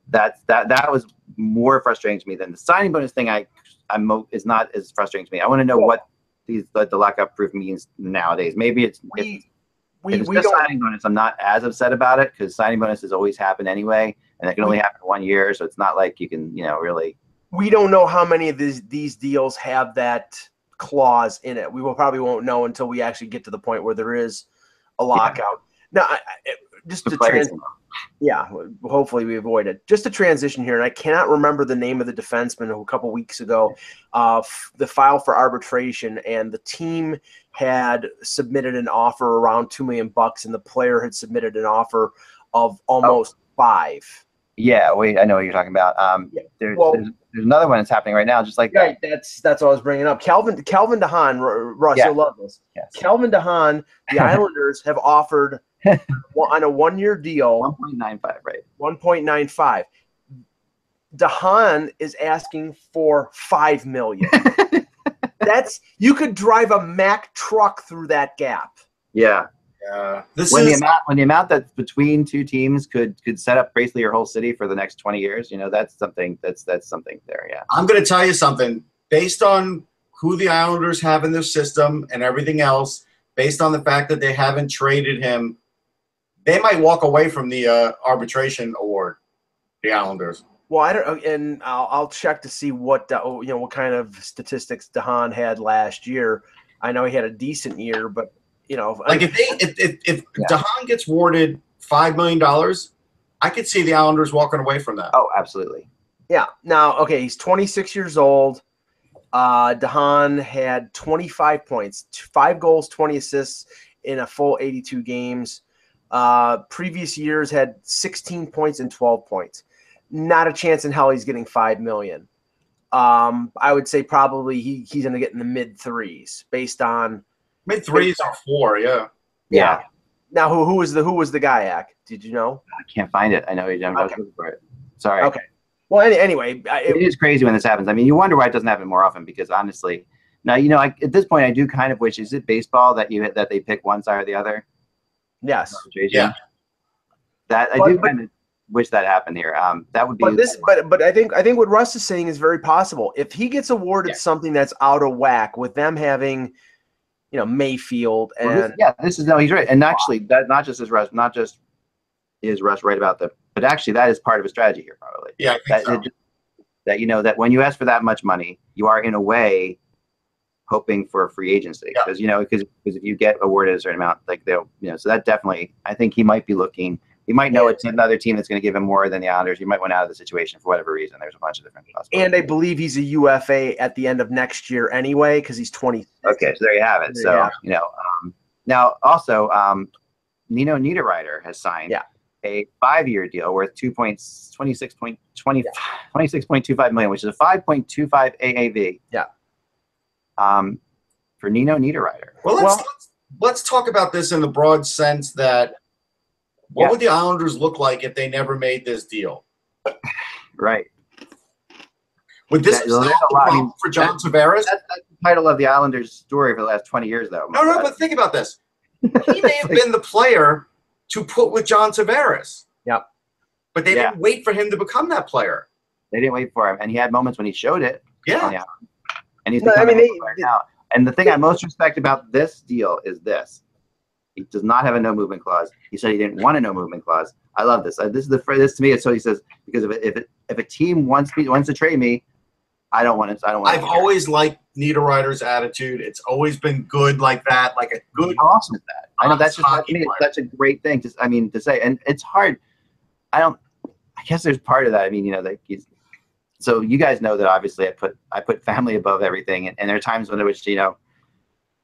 That was more frustrating to me than the signing bonus thing. Is not as frustrating to me. I want to know what the lockout proof means nowadays. Maybe it's if it's just signing bonus, I'm not as upset about it, because signing bonuses always happen anyway, and it can only happen 1 year, so it's not like you can really. We don't know how many of these deals have that clause in it. We probably won't know until we actually get to the point where there is a lockout. Now, hopefully we avoid it. Just a transition here, and I cannot remember the name of the defenseman who a couple weeks ago the file for arbitration, and the team had submitted an offer around $2 million, and the player had submitted an offer of almost $5 million. Yeah, I know what you're talking about. There's another one that's happening right now, just like that. That's what I was bringing up. Calvin DeHaan, Russ, you'll love this. Yes. Calvin DeHaan, the Islanders have offered on a 1-year deal 1.95, right? 1.95. DeHaan is asking for $5 million. You could drive a Mack truck through that gap. Yeah. When the amount that's between two teams could set up basically your whole city for the next 20 years, that's something that's something there. Yeah. I'm going to tell you something based on who the Islanders have in their system and everything else, based on the fact that they haven't traded him. They might walk away from the arbitration award, the Islanders. Well, I don't, and I'll check to see what kind of statistics DeHaan had last year. I know he had a decent year, but if DeHaan gets awarded $5 million, I could see the Islanders walking away from that. Oh, absolutely. Yeah. Now, okay, he's 26 years old. DeHaan had 25 points, 5 goals, 20 assists in a full 82 games. Previous years had 16 points and 12 points. Not a chance in hell he's getting $5 million. I would say probably he's going to get in the mid threes based on mid-threes or 4. Yeah. Now who was the guy? Ak? Did you know? I can't find it. I know I'm looking for it. Sorry. Okay. Well, anyway, it is crazy when this happens. I mean, you wonder why it doesn't happen more often, because honestly, now at this point I do kind of wish. Is it baseball that they pick one side or the other? Yes. Yeah. I do kind of wish that happened here. That would be. But I think what Russ is saying is very possible. If he gets awarded something that's out of whack with them having, Mayfield and he's right. And actually, that not just is Russ right about that, but actually that is part of a strategy here, probably. Yeah. That when you ask for that much money, you are in a way hoping for a free agency, because if you get awarded a certain amount, like they'll, so that definitely, I think he might be looking You might know it's another team that's going to give him more than the Islanders. You might want out of the situation for whatever reason. There's a bunch of different possibilities. And I believe he's a UFA at the end of next year anyway because he's 20. Okay, so there you have it. So, now also Nino Niederreiter has signed a 5-year deal worth $26.25 million, which is a 5.25 AAV. Yeah. For Nino Niederreiter. Well, let's talk about this in the broad sense that what would the Islanders look like if they never made this deal? Right. Would this solve the problem for John Tavares? That's the title of the Islanders' story for the last 20 years, though. No, but think about this. He may have been the player to put with John Tavares. Yep. But they didn't wait for him to become that player. They didn't wait for him, and he had moments when he showed it. Yeah. And he's becoming a player now. And the thing I most respect about this deal is this. He does not have a no movement clause. He said he didn't want a no movement clause. I love this. This is the phrase. This to me is so he says, because if a team wants to trade me, I don't want it. I've always liked Niederreiter's attitude. It's always been good like that, like a good. How awesome is that? I know that's just to me. It's such a great thing to say, and it's hard. I guess there's part of that. I mean, so you guys know that obviously I put family above everything, and there are times when which to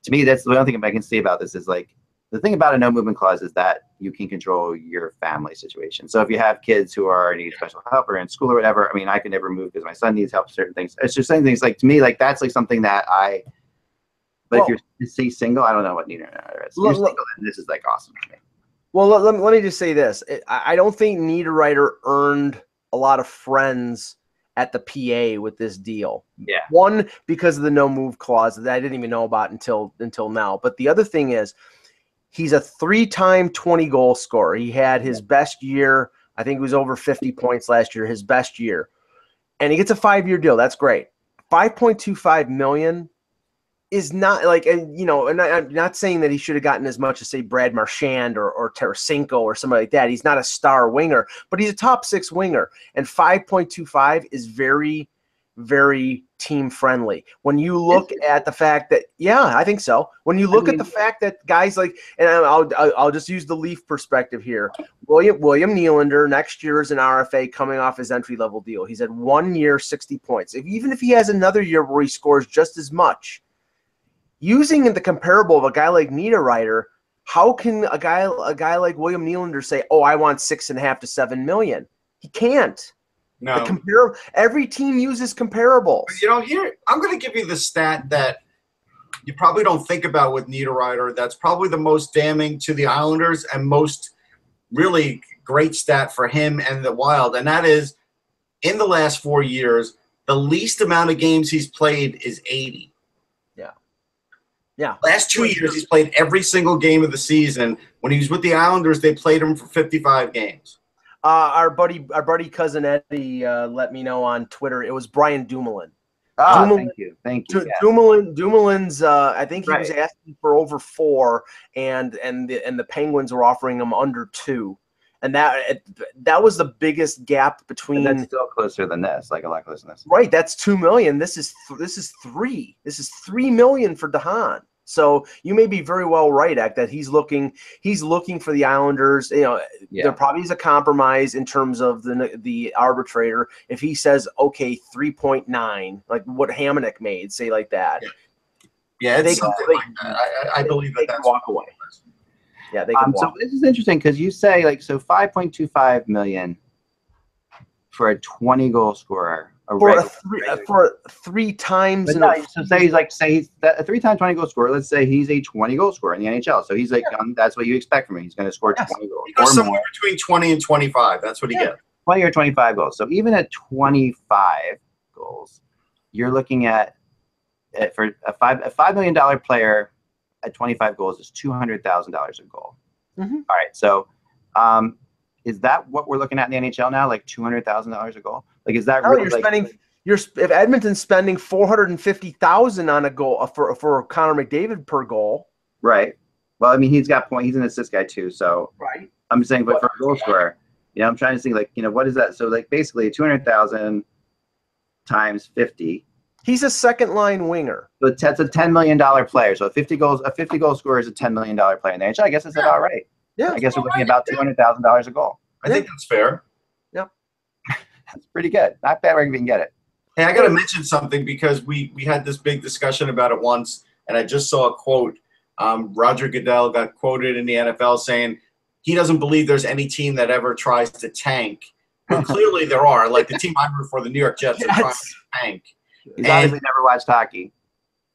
me that's the only thing I can say about this is like the thing about a no movement clause is that you can control your family situation. So if you have kids who need special help or in school or whatever, I mean, I can never move because my son needs help with certain things. It's just saying things like to me, like that's like something that but if you're single, I don't know what neither is. You're single, then this is like awesome to me. Well, let me just say this. I don't think Niederreiter earned a lot of friends at the PA with this deal. Yeah. One, because of the no move clause that I didn't even know about until now. But the other thing is, he's a 3-time 20-goal scorer. He had his best year. I think it was over 50 points last year, his best year. And he gets a 5-year deal. That's great. $5.25 million is not like, and I'm not saying that he should have gotten as much as, say, Brad Marchand or Tarasenko or somebody like that. He's not a star winger, but he's a top 6 winger. And 5.25 is very, very team friendly. When you look at the fact that, I think so. When you look at the fact that guys like, and I'll just use the Leaf perspective here. William Nylander next year is an RFA coming off his entry-level deal. He's had 1 year, 60 points. Even if he has another year where he scores just as much, using the comparable of a guy like Niederreiter, how can a guy like William Nylander say, "Oh, I want $6.5 to $7 million"? He can't. No. Every team uses comparables. Here I'm going to give you the stat that you probably don't think about with Niederreiter. That's probably the most damning to the Islanders and most really great stat for him and the Wild, and that is in the last 4 years, the least amount of games he's played is 80. Yeah. Last 2 years, he's played every single game of the season. When he was with the Islanders, they played him for 55 games. Our buddy cousin Eddie let me know on Twitter. It was Brian Dumoulin. Thank you. Dumoulin's I think he was asking for over 4, and the Penguins were offering him under 2, and that was the biggest gap between. And that's still closer than this, like a lot closer than this. Right, that's $2 million. This is 3. This is $3 million for DeHaan. So you may be very well right, Ak, that he's looking for the Islanders. There probably is a compromise in terms of the arbitrator. If he says, okay, 3.9, like what Hamonic made, say like that. Yeah, it's something like that. I believe they that's walk away. Yeah, they can walk. So this is interesting because you say $5.25 million for a 20-goal scorer. For 3 times. So say he's a 3-time 20-goal scorer. Let's say he's a 20-goal scorer in the NHL. So he's that's what you expect from him. He's going to score 20 goals. He goes somewhere between 20 and 25. That's what he gets. 20 or 25 goals. So even at 25 goals, you're looking at for a $5 million player at 25 goals is $200,000 a goal. Mm-hmm. All right. So is that what we're looking at in the NHL now? Like $200,000 a goal? Like, is that really if Edmonton's spending $450,000 on a goal for Connor McDavid per goal. Right. Well, I mean, he's got point. He's an assist guy too. So right. I'm saying, but for a goal scorer, I'm trying to think what is that? So basically 200,000 times 50. He's a second line winger. So that's a $10 million player. So a 50 goal scorer is a $10 million player in the NHL. I guess that's about right. Yeah, I guess we're looking at about $200,000 a goal. I think that's fair. Yep. That's pretty good. Not bad where we can get it. Hey, I got to mention something because we had this big discussion about it once, and I just saw a quote. Roger Goodell got quoted in the NFL saying he doesn't believe there's any team that ever tries to tank. But clearly there are. Like the team I root for, the New York Jets, are trying to tank. He's obviously never watched hockey.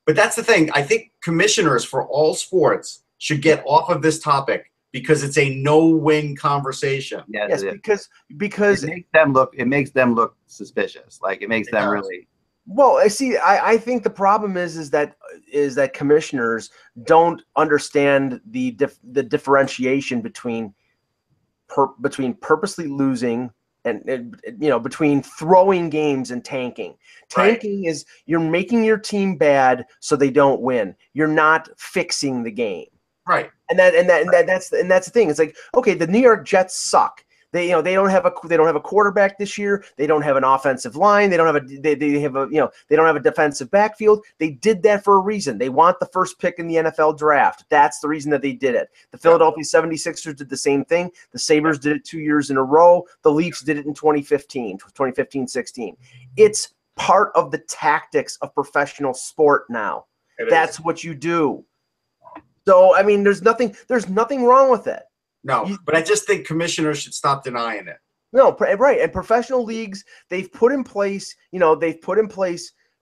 But that's the thing. I think commissioners for all sports should get off of this topic because it's a no-win conversation. Yes, because it makes them look suspicious. Like it makes them really. Well, I think the problem is that commissioners don't understand the differentiation between purposely losing and between throwing games and tanking. Tanking is you're making your team bad so they don't win. You're not fixing the game. Right. And that's the thing. It's like, okay, the New York Jets suck. They don't have a quarterback this year. They don't have an offensive line. They don't have they don't have a defensive backfield. They did that for a reason. They want the first pick in the NFL draft. That's the reason that they did it. The Philadelphia 76ers did the same thing. The Sabres did it 2 years in a row. The Leafs did it in 2015-16. It's part of the tactics of professional sport now. That's what you do. So I mean, there's nothing wrong with it. No, but I just think commissioners should stop denying it. No, right. And professional leagues, they've put in place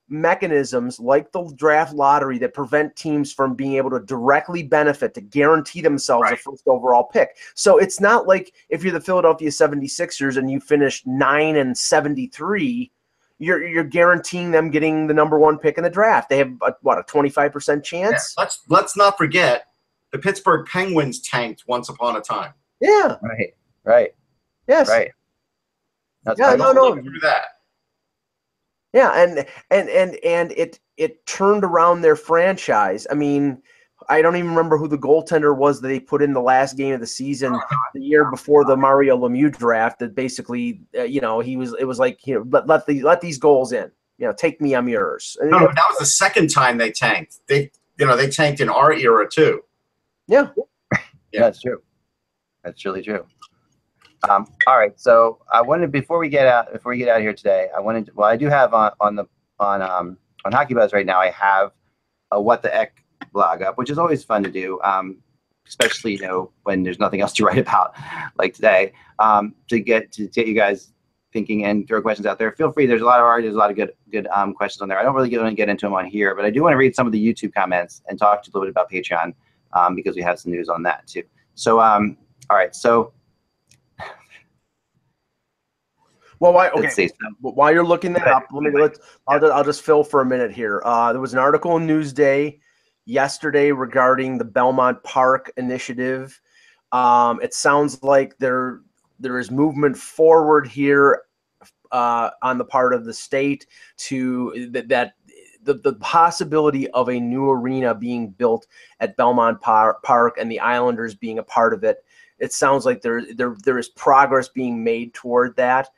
mechanisms like the draft lottery that prevent teams from being able to directly benefit to guarantee themselves a first overall pick. So it's not like if you're the Philadelphia 76ers and you finish 9-73, you're guaranteeing them getting the number one pick in the draft. They have a 25% chance. Yeah, let's not forget the Pittsburgh Penguins tanked once upon a time. Yeah. Right. Yes. Right. Through that. Yeah, and it turned around their franchise. I mean, I don't even remember who the goaltender was that they put in the last game of the season the year before the Mario Lemieux draft. That basically, it was like, let these goals in. Take me, I'm yours. No, that was the second time they tanked. They tanked in our era too. Yeah, that's true. That's really true. All right, so I wanted before we get out of here today, I do have on Hockey Buzz right now. I have a What the Heck blog up, which is always fun to do, especially when there's nothing else to write about, like today. To get you guys thinking and throw questions out there. Feel free. There's a lot of good questions on there. I don't really want to get into them on here, but I do want to read some of the YouTube comments and talk to you a little bit about Patreon. Because we have some news on that too. So, all right. So, well, while you're looking that up, I'll just fill for a minute here. There was an article in Newsday yesterday regarding the Belmont Park initiative. It sounds like there is movement forward here on the part of the state to that. The possibility of a new arena being built at Belmont Park and the Islanders being a part of it. It sounds like there is progress being made toward that.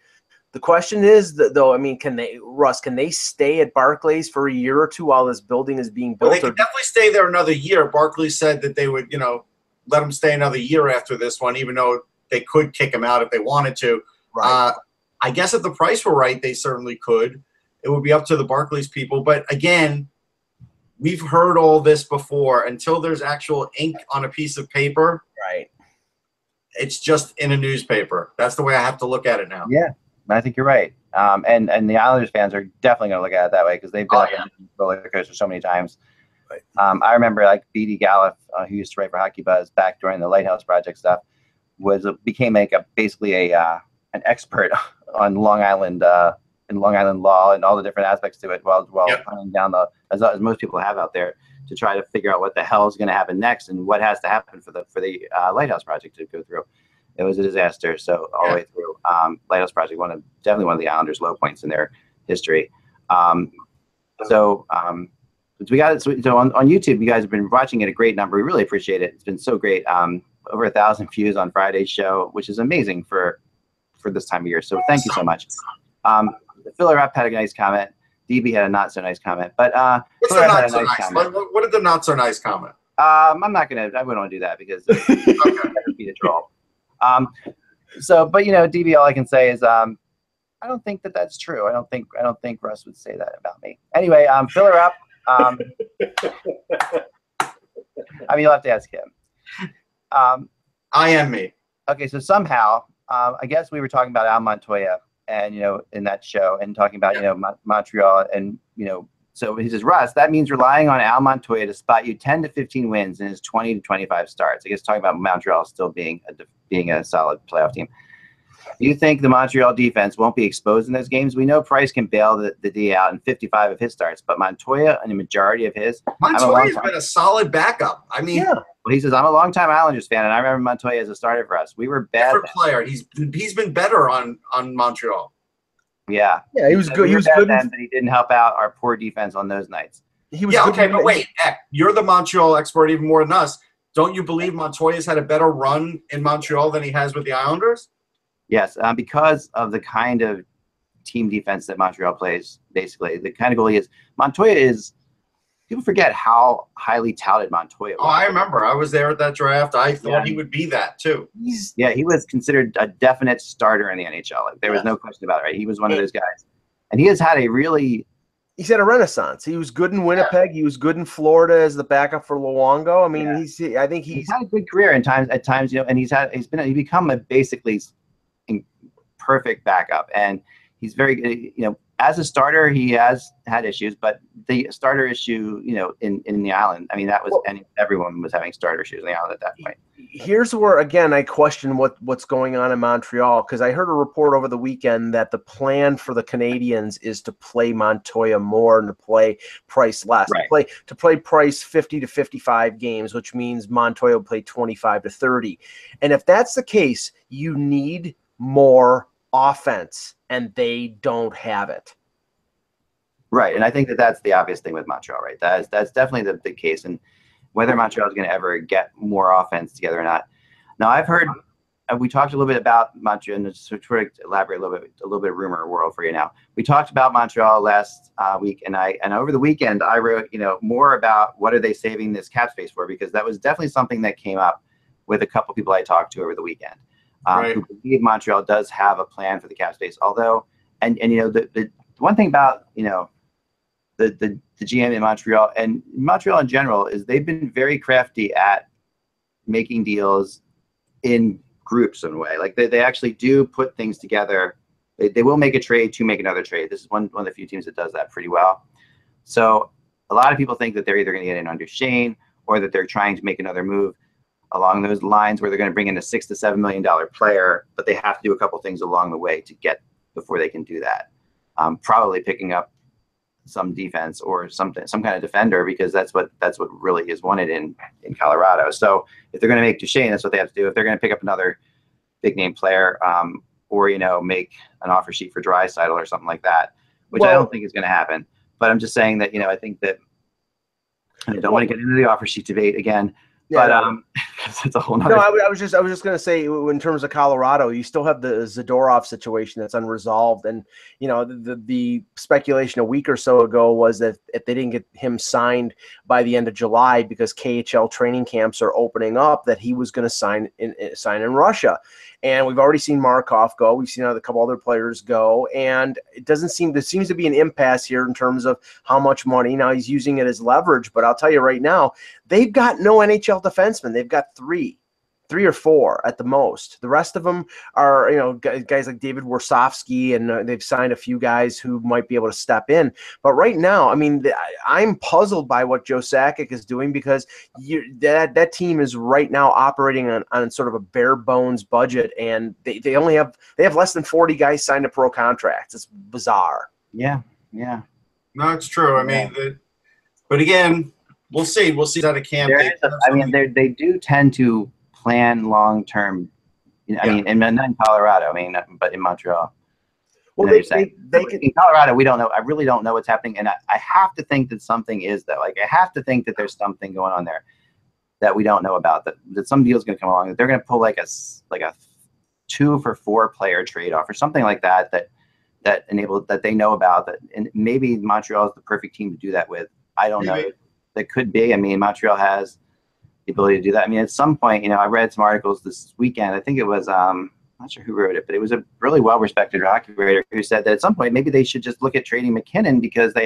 The question is, though, I mean, can they stay at Barclays for a year or two while this building is being built? Well, they can definitely stay there another year. Barclays said that they would, let them stay another year after this one, even though they could kick them out if they wanted to. Right. I guess if the price were right, they certainly could. It would be up to the Barclays people. But again, we've heard all this before. Until there's actual ink on a piece of paper, right? It's just in a newspaper. That's the way I have to look at it now. Yeah, I think you're right. And the Islanders fans are definitely going to look at it that way because they've been on the roller coaster so many times. Right. I remember like B.D. Gallup, who used to write for Hockey Buzz back during the Lighthouse Project stuff, became basically an expert on Long Island. In Long Island law and all the different aspects to it, while hunting down as most people have out there to try to figure out what the hell is going to happen next and what has to happen for the Lighthouse Project to go through. It was a disaster, so all the way through. Lighthouse Project definitely one of the Islanders' low points in their history. So we got it. So on YouTube, you guys have been watching at a great number. We really appreciate it. It's been so great. Over 1,000 views on Friday's show, which is amazing for this time of year. So thank you so much. Filler Up had a nice comment. DB had a not so nice comment, but what's the not so nice? What did the not so nice comment? I wouldn't want to do that because be the troll. But DB, all I can say is I don't think that that's true. I don't think Russ would say that about me. Anyway, fill her up. I mean, you'll have to ask him. I am me. Okay, so somehow, I guess we were talking about Al Montoya, and in that show, and talking about Montreal, and so he says, Russ, that means relying on Al Montoya to spot you 10 to 15 wins in his 20 to 25 starts. I guess talking about Montreal still being a solid playoff team. Do you think the Montreal defense won't be exposed in those games? We know Price can bail the D out in 55 of his starts, but Montoya and the majority of his. Montoya's been a solid backup. I mean, yeah. Well, he says, I'm a longtime Islanders fan, and I remember Montoya as a starter for us. We were bad. Different player. He's been better on Montreal. Yeah. Yeah, he was good. He was good then, but he didn't help out our poor defense on those nights. He was okay, but wait, you're the Montreal expert even more than us. Don't you believe Montoya's had a better run in Montreal than he has with the Islanders? Yes, because of the kind of team defense that Montreal plays, basically. The kind of goalie is – Montoya is – people forget how highly touted Montoya was. Oh, I remember. I was there at that draft. I thought he would be that too. He was considered a definite starter in the NHL. Like, there was no question about it, right? He was one of those guys. And he has had a really – he's had a renaissance. He was good in Winnipeg. He was good in Florida as the backup for Luongo. I mean, I think he's had a good career at times, and he's become a basically – perfect backup, and he's very good. As a starter, he has had issues, but the starter issue, in the Island, I mean, that was, and everyone was having starter issues in the Island at that point. Here's where, again, I question what's going on in Montreal, because I heard a report over the weekend that the plan for the Canadians is to play Montoya more and to play Price less. Right. To play Price 50 to 55 games, which means Montoya will play 25 to 30. And if that's the case, you need more offense, and they don't have it. Right, and I think that's the obvious thing with Montreal, right? That's definitely the big case, and whether Montreal is going to ever get more offense together or not. Now, I've heard we talked a little bit about Montreal, and to try to elaborate a little bit of rumor world for you now. We talked about Montreal last week, and over the weekend I wrote more about what are they saving this cap space for, because that was definitely something that came up with a couple people I talked to over the weekend. Who believe Montreal does have a plan for the cap space. Although, and the one thing about the GM in Montreal and Montreal in general is they've been very crafty at making deals in groups in a way. Like they actually do put things together. They will make a trade to make another trade. This is one of the few teams that does that pretty well. So a lot of people think that they're either going to get in under Shane or that they're trying to make another move along those lines where they're going to bring in a $6 to $7 million player, but they have to do a couple things along the way to get before they can do that. Probably picking up some defense or some kind of defender, because that's what really is wanted in Colorado. So if they're going to make Duchesne, that's what they have to do. If they're going to pick up another big name player, or make an offer sheet for Draisaitl or something like that, which I don't think is going to happen. But I'm just saying that I think that I don't want to get into the offer sheet debate again. Yeah, but it's a whole nother. No, I was just going to say, in terms of Colorado, you still have the Zadorov situation that's unresolved, and the speculation a week or so ago was that if they didn't get him signed by the end of July, because KHL training camps are opening up, that he was going to sign in Russia. And we've already seen Markov go. We've seen a couple other players go, and there seems to be an impasse here in terms of how much money. Now he's using it as leverage, but I'll tell you right now, they've got no NHL defensemen. They've got three or four at the most. The rest of them are, guys like David Warsofsky, and they've signed a few guys who might be able to step in. But right now, I mean, I'm puzzled by what Joe Sakic is doing, because that team is right now operating on sort of a bare bones budget, and they have less than 40 guys signed to pro contracts. It's bizarre. Yeah. No, it's true. I mean, but again, we'll see. We'll see out of camp. They do tend to plan long term. I mean, and not in Colorado. I mean, but in Montreal. Well, in Colorado, we don't know. I really don't know what's happening, and I have to think that something is though. Like, I have to think that there's something going on there that we don't know about. That some deal's going to come along. That they're going to pull like a 2 for 4 player trade off or something like that. That they know about. And maybe Montreal is the perfect team to do that with. I don't know. That could be. I mean, Montreal has the ability to do that. I mean, at some point, I read some articles this weekend. I think it was I'm not sure who wrote it, but it was a really well-respected hockey writer who said that at some point maybe they should just look at trading McKinnon because they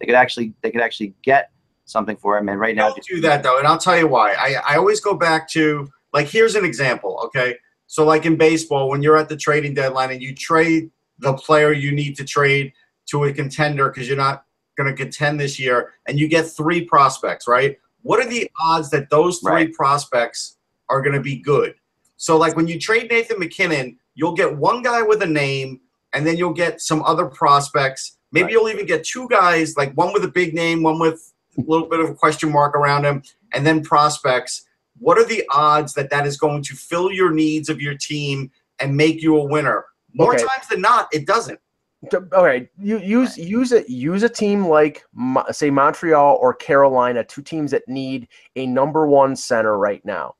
could actually get something for him. And right now, don't do that though, and I'll tell you why. I always go back to, like, here's an example. Okay, so like in baseball, when you're at the trading deadline and you trade the player you need to trade to a contender because you're not going to contend this year, and you get 3 prospects, right? What are the odds that those 3 prospects are going to be good? So, like, when you trade Nathan McKinnon, you'll get one guy with a name, and then you'll get some other prospects. Maybe you'll even get 2 guys, like one with a big name, one with a little bit of a question mark around him, and then prospects. What are the odds that that is going to fill your needs of your team and make you a winner? More times than not, it doesn't. Okay, you use a team like, say, Montreal or Carolina, 2 teams that need a number 1 center right now.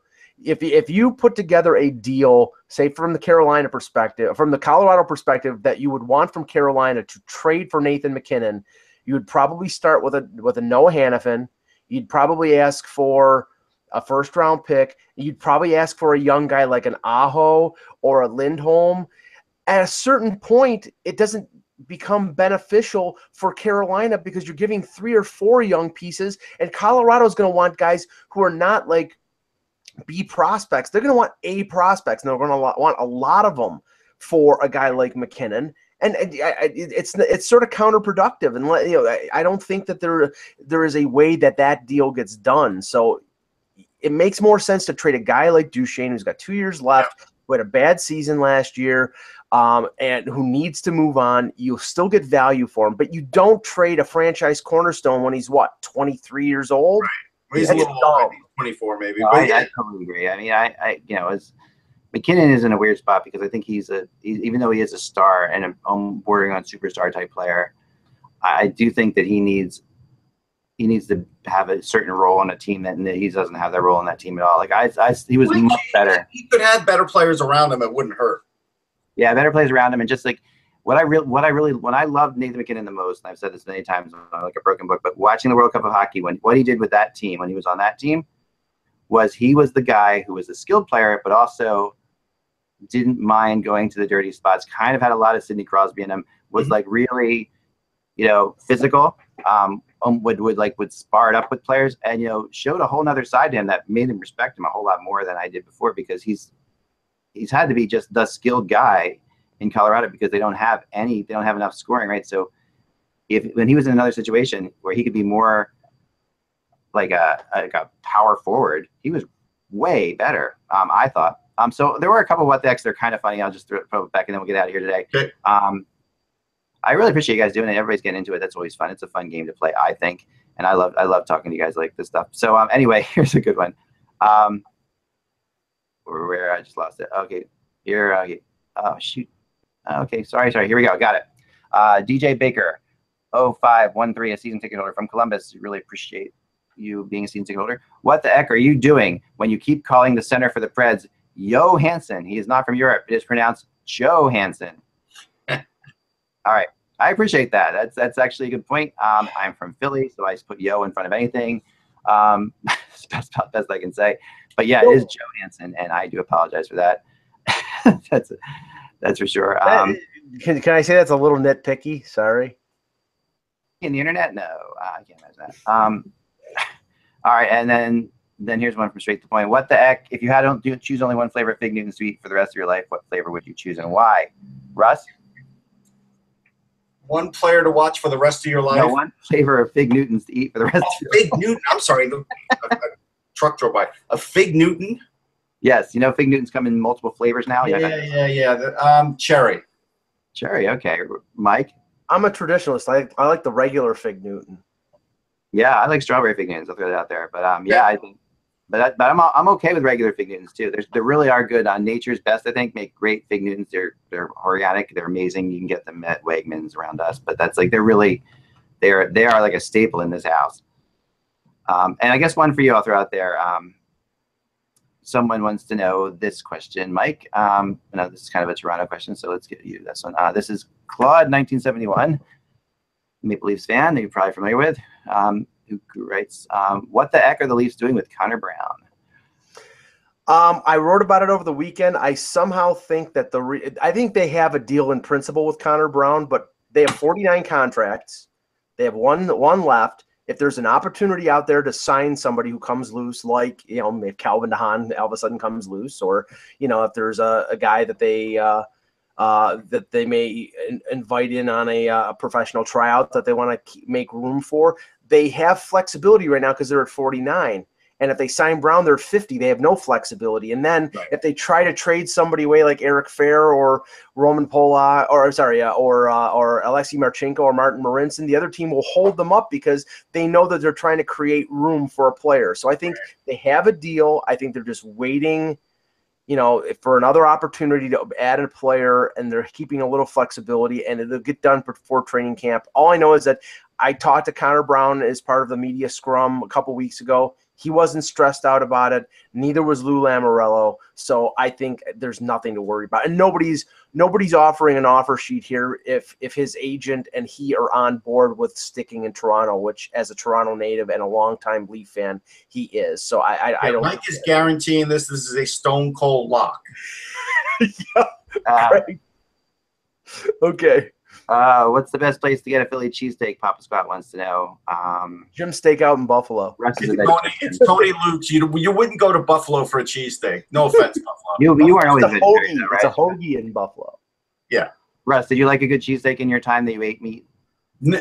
If you put together a deal, say from the Carolina perspective, from the Colorado perspective, that you would want from Carolina to trade for Nathan McKinnon, you would probably start with a Noah Hannafin. You'd probably ask for a first-round pick. You'd probably ask for a young guy like an Aho or a Lindholm. At a certain point, it doesn't become beneficial for Carolina because you're giving 3 or 4 young pieces, and Colorado's going to want guys who are not like B prospects. They're going to want A prospects, and they're going to want a lot of them for a guy like McKinnon. And it's sort of counterproductive. And I don't think that there is a way that deal gets done. So it makes more sense to trade a guy like Duchesne, who's got 2 years left, who had a bad season last year, and who needs to move on. You'll still get value for him, but you don't trade a franchise cornerstone when he's 23 years old. Right. Well, he's a little old. 24 maybe. No, I totally agree. I mean, as McKinnon is in a weird spot because I think even though he is a star and bordering on superstar type player, I do think that he needs to have a certain role on a team that he doesn't have that role on that team at all. Like he was much better. He could have better players around him. It wouldn't hurt. Yeah, better players around him, and just like when I loved Nathan McKinnon the most, and I've said this many times on like a broken book, but watching the World Cup of Hockey, what he did with that team when he was on that team was he was the guy who was a skilled player, but also didn't mind going to the dirty spots. Kind of had a lot of Sidney Crosby in him. Was like really, physical. Would spar it up with players, and showed a whole nother side to him that made him respect him a whole lot more than I did before, because he's had to be just the skilled guy in Colorado because they don't have enough scoring, right? So when he was in another situation where he could be more like a power forward, he was way better, I thought. So there were a couple of what the X. They're kind of funny. I'll just throw it back and then we'll get out of here today. Okay. I really appreciate you guys doing it. Everybody's getting into it. That's always fun. It's a fun game to play, I think. And I love talking to you guys like this stuff. So anyway, here's a good one. Where I just lost it. Okay. Here. Oh, shoot. Okay. Sorry. Here we go. Got it. DJ Baker, 0513, a season ticket holder from Columbus. Really appreciate you being a season ticket holder. What the heck are you doing when you keep calling the center for the Preds Johansson? He is not from Europe. It is pronounced Johansson. All right. I appreciate that. That's actually a good point. I'm from Philly, so I just put Yo in front of anything. It's best I can say. But yeah, it is Johansson, and I do apologize for that. That's for sure. Can I say that's a little nitpicky? Sorry. In the internet? No, I can't imagine that. All right, and then here's one from Straight to the Point. What the heck? If you had to choose only one flavor of Fig Newtons to eat for the rest of your life, what flavor would you choose and why? Russ? One player to watch for the rest of your life? No, one flavor of Fig Newtons to eat for the rest of your life. Fig Newton. I'm sorry. A truck drove by. A Fig Newton? Yes. Fig Newtons come in multiple flavors now? Yeah. Cherry. Cherry, okay. Mike? I'm a traditionalist. I like the regular Fig Newton. Yeah, I like strawberry Fig Newtons. I'll throw that out there. But I think, but I'm okay with regular Fig Newtons too. They really are good. Nature's Best, I think, make great Fig Newtons. They're organic. They're amazing. You can get them at Wegmans around us. But that's like they are like a staple in this house. And I guess one for you I'll throw out there. Someone wants to know this question, Mike. No, this is kind of a Toronto question, so let's get you this one. This is Claude, 1971, Maple Leafs fan that you're probably familiar with. who writes, what the heck are the Leafs doing with Connor Brown? I wrote about it over the weekend. I somehow think that I think they have a deal in principle with Connor Brown, but they have 49 contracts. They have one left. If there's an opportunity out there to sign somebody who comes loose, like, if Calvin DeHaan all of a sudden comes loose, or, if there's a guy that they may invite in on a professional tryout that they want to make room for, they have flexibility right now because they're at 49. And if they sign Brown, they're 50. They have no flexibility. And then if they try to trade somebody away like Eric Fair or Roman Polak, or Alexei Marchenko or Martin Marincin, the other team will hold them up because they know that they're trying to create room for a player. So I think they have a deal. I think they're just waiting, for another opportunity to add a player, and they're keeping a little flexibility, and it'll get done before training camp. All I know is that I talked to Connor Brown as part of the media scrum a couple weeks ago. He wasn't stressed out about it. Neither was Lou Lamoriello. So I think there's nothing to worry about. And nobody's offering an offer sheet here if his agent and he are on board with sticking in Toronto, which, as a Toronto native and a longtime Leaf fan, he is. So I don't. Mike is guaranteeing this. This is a stone cold lock. Great. Okay. What's the best place to get a Philly cheesesteak? Papa Scott wants to know. Jim Steakout in Buffalo. It's Tony Luke's. You wouldn't go to Buffalo for a cheesesteak. No offense, Buffalo. You weren't always vegetarian, right? It's a hoagie in Buffalo. Yeah. Russ, did you like a good cheesesteak in your time that you ate meat?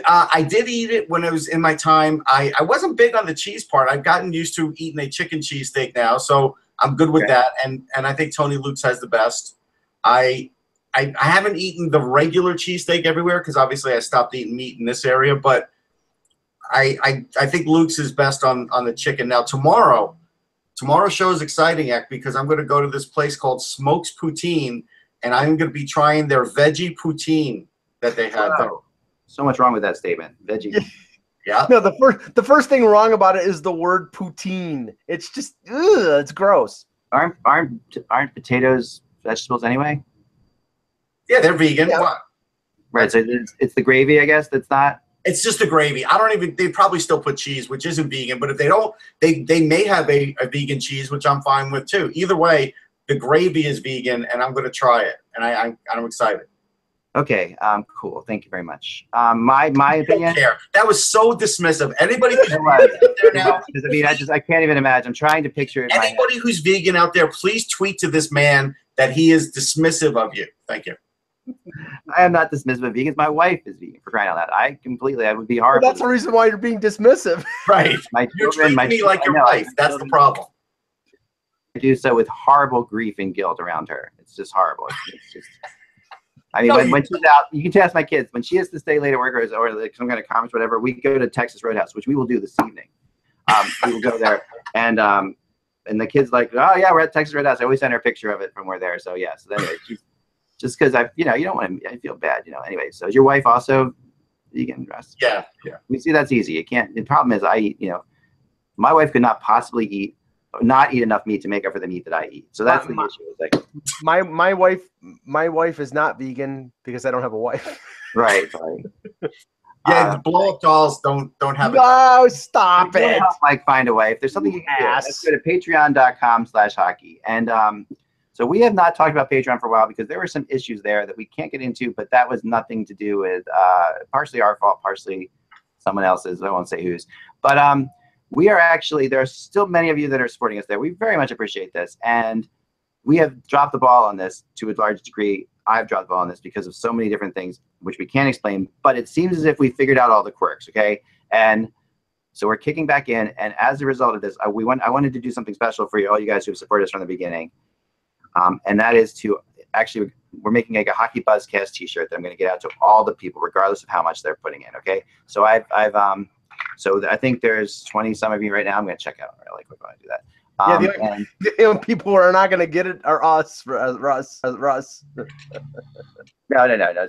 I did eat it when it was in my time. I wasn't big on the cheese part. I've gotten used to eating a chicken cheesesteak now, so I'm good with that. And I think Tony Luke's has the best. I haven't eaten the regular cheesesteak everywhere because obviously I stopped eating meat in this area, but I think Luke's is best on the chicken. Now tomorrow's show is exciting, because I'm going to go to this place called Smokes Poutine, and I'm going to be trying their veggie poutine that they have there. So much wrong with that statement. Veggie. Yeah. No, the first thing wrong about it is the word poutine. It's just it's gross. Aren't potatoes vegetables anyway? Yeah, they're vegan. Yeah. What? Right, so it's the gravy, I guess, that's not. It's just the gravy. They probably still put cheese, which isn't vegan, but if they don't, they may have a vegan cheese, which I'm fine with too. Either way, the gravy is vegan, and I'm going to try it, and I'm excited. Okay, cool. Thank you very much. My opinion. That was so dismissive. Anybody who's vegan out there now, I can't even imagine. I'm trying to picture it. Anybody who's vegan out there, please tweet to this man that he is dismissive of you. Thank you. I am not dismissive of vegans. My wife is vegan, for crying out loud. I would be horrible. Well, that's the reason why you're being dismissive. Right. You're treating me like your wife. That's the problem. I do so with horrible grief and guilt around her. It's just horrible. It's just. I mean, when she's out, you can ask my kids. When she has to stay late at work or like some kind of conference, whatever, we go to Texas Roadhouse, which we will do this evening. We will go there, and the kids like, oh yeah, we're at Texas Roadhouse. I always send her a picture of it from we're there. So yeah. So anyway, just because you don't want to. I feel bad, Anyway, so is your wife also vegan, Russ? Yeah. You see, that's easy. You can't. The problem is, I eat. My wife could not possibly not eat enough meat to make up for the meat that I eat. So that's the issue. It's like my wife is not vegan because I don't have a wife. Right. Yeah, the blow up dolls don't have. No, stop it. Like, find a wife. There's something you can do. Let's go to patreon.com/hockey. And so we have not talked about Patreon for a while because there were some issues there that we can't get into, but that was nothing to do with partially our fault, partially someone else's. I won't say whose. But we are actually, there are still many of you that are supporting us there. We very much appreciate this. And we have dropped the ball on this to a large degree. I've dropped the ball on this because of so many different things, which we can't explain, but it seems as if we figured out all the quirks, okay? And so we're kicking back in. And as a result of this, I wanted to do something special for you, all you guys who have supported us from the beginning. And that is to actually, we're making like a HOckeyBuzzcast t-shirt that I'm going to get out to all the people, regardless of how much they're putting in, okay? So so I think there's 20 some of you right now. I'm going to check out really quick when I do that. The only people who are not going to get it are us, Russ. No.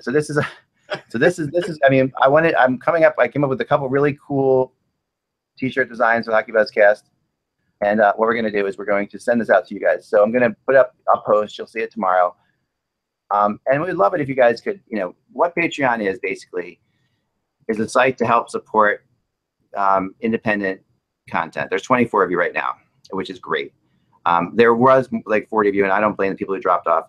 So this is. I mean, I'm coming up. I came up with a couple really cool t-shirt designs for HOckeyBuzzcast, and what we're going to do is we're going to send this out to you guys. So I'm going to put up a post. You'll see it tomorrow. And we'd love it if you guys could. What Patreon is basically is a site to help support independent content. There's 24 of you right now, which is great. There was like 40 of you, and I don't blame the people who dropped off.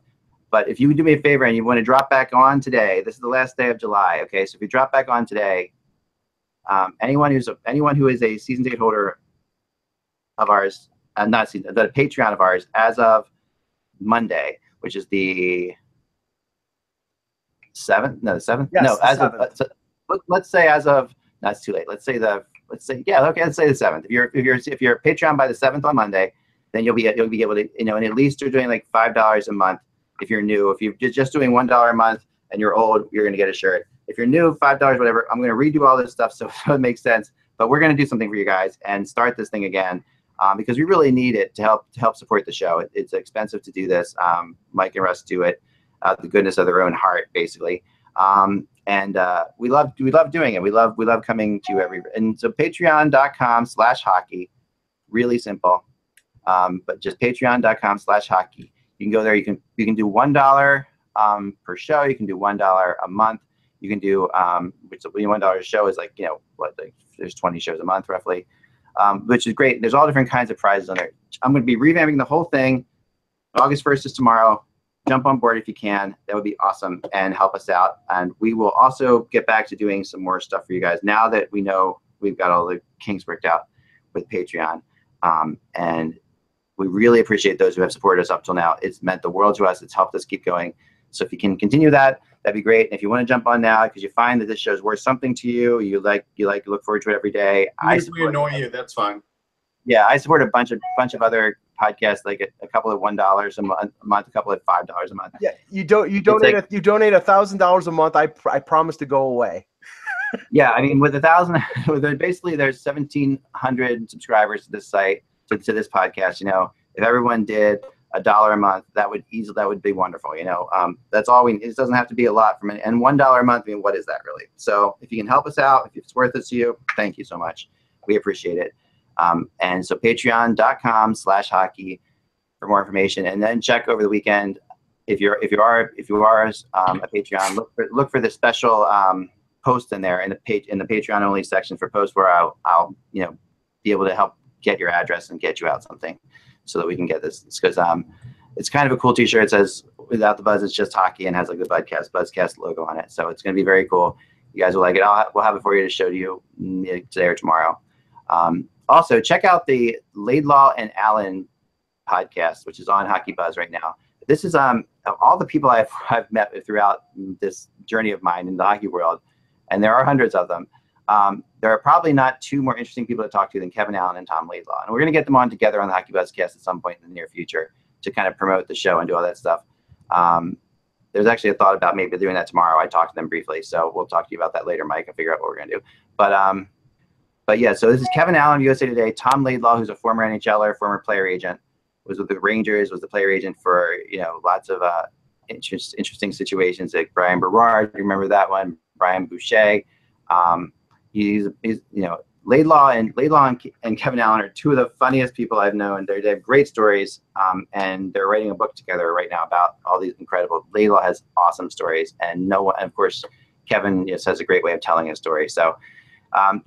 But if you would do me a favor and you want to drop back on today, this is the last day of July. Okay, so if you drop back on today, anyone who is a season ticket holder of ours, not season, the Patreon of ours, as of Monday, which is the 7th. No, the 7th. Yes, no, as 7th. of let's say as of. That's too late. Let's say the 7th. If you're a Patreon by the 7th on Monday, then you'll be able to, and at least you're doing like $5 a month. If you're new, if you're just doing $1 a month and you're old, you're going to get a shirt. If you're new, $5, whatever. I'm going to redo all this stuff so it makes sense. But we're going to do something for you guys and start this thing again because we really need it to help support the show. It's expensive to do this. Mike and Russ do it out of the goodness of their own heart, basically. And we love doing it. We love coming to you and so patreon.com/hockey, really simple. But just patreon.com/hockey. You can go there. You can do $1 per show. You can do $1 a month. You can do which $1 a show is like there's 20 shows a month roughly, which is great. There's all different kinds of prizes on there. I'm going to be revamping the whole thing. August 1st is tomorrow. Jump on board if you can. That would be awesome and help us out. And we will also get back to doing some more stuff for you guys now that we know we've got all the kinks worked out with Patreon. And we really appreciate those who have supported us up till now. It's meant the world to us. It's helped us keep going. So if you can continue that, that'd be great. And if you want to jump on now because you find that this show is worth something to you, you look forward to it every day. We annoy you. That's fine. Yeah, I support a bunch of other podcasts, like a couple of $1 a month, a couple of $5 a month. Yeah, you donate $1,000 a month. I promise to go away. Yeah, I mean, with basically there's 1,700 subscribers to this site, to this podcast. If everyone did $1 a month, that would be wonderful. That's all it doesn't have to be a lot and $1 a month. I mean, what is that really? So if you can help us out, if it's worth it to you, thank you so much. We appreciate it. And so patreon.com/hockey for more information, and then check over the weekend if you are a Patreon. Look for the special post in there in the Patreon only section for posts where I'll be able to help get your address and get you out something so that we can get this because it's kind of a cool T-shirt. It says "Without the Buzz, it's just hockey" and has like the BuzzCast logo on it. So it's going to be very cool. You guys will like it. We'll have it for you to show to you today or tomorrow. Also, check out the Laidlaw and Allen podcast, which is on Hockey Buzz right now. This is all the people I've met throughout this journey of mine in the hockey world, and there are hundreds of them. There are probably not two more interesting people to talk to than Kevin Allen and Tom Laidlaw, and we're going to get them on together on the HockeyBuzzcast at some point in the near future to kind of promote the show and do all that stuff. There's actually a thought about maybe doing that tomorrow. I talked to them briefly, so we'll talk to you about that later, Mike, and figure out what we're going to do. But yeah, so this is Kevin Allen of USA Today. Tom Laidlaw, who's a former NHLer, former player agent, was with the Rangers, was the player agent for lots of interesting situations like Brian Berard. You remember that one? Brian Boucher. He's Laidlaw and Kevin Allen are two of the funniest people I've known. They have great stories, and they're writing a book together right now about all these incredible. Laidlaw has awesome stories, and of course, Kevin just has a great way of telling his story. So.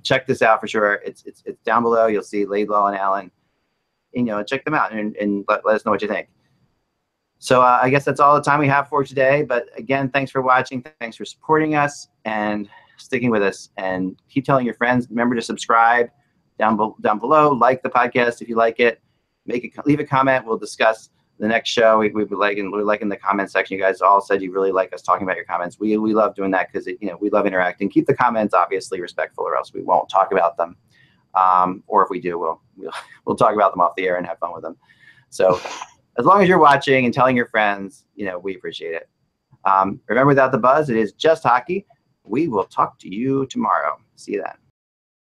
Check this out for sure. It's down below. You'll see Laidlaw and Allen. Check them out and let us know what you think. So I guess that's all the time we have for today. But again, thanks for watching. Thanks for supporting us and sticking with us. And keep telling your friends. Remember to subscribe down below. Like the podcast if you like it. Leave a comment. We'll discuss the next show. We're liking the comment section. You guys all said you really like us talking about your comments. We love doing that because we love interacting. Keep the comments obviously respectful, or else we won't talk about them. Or if we do, we'll talk about them off the air and have fun with them. So as long as you're watching and telling your friends, we appreciate it. Remember, without the buzz, it is just hockey. We will talk to you tomorrow. See you then.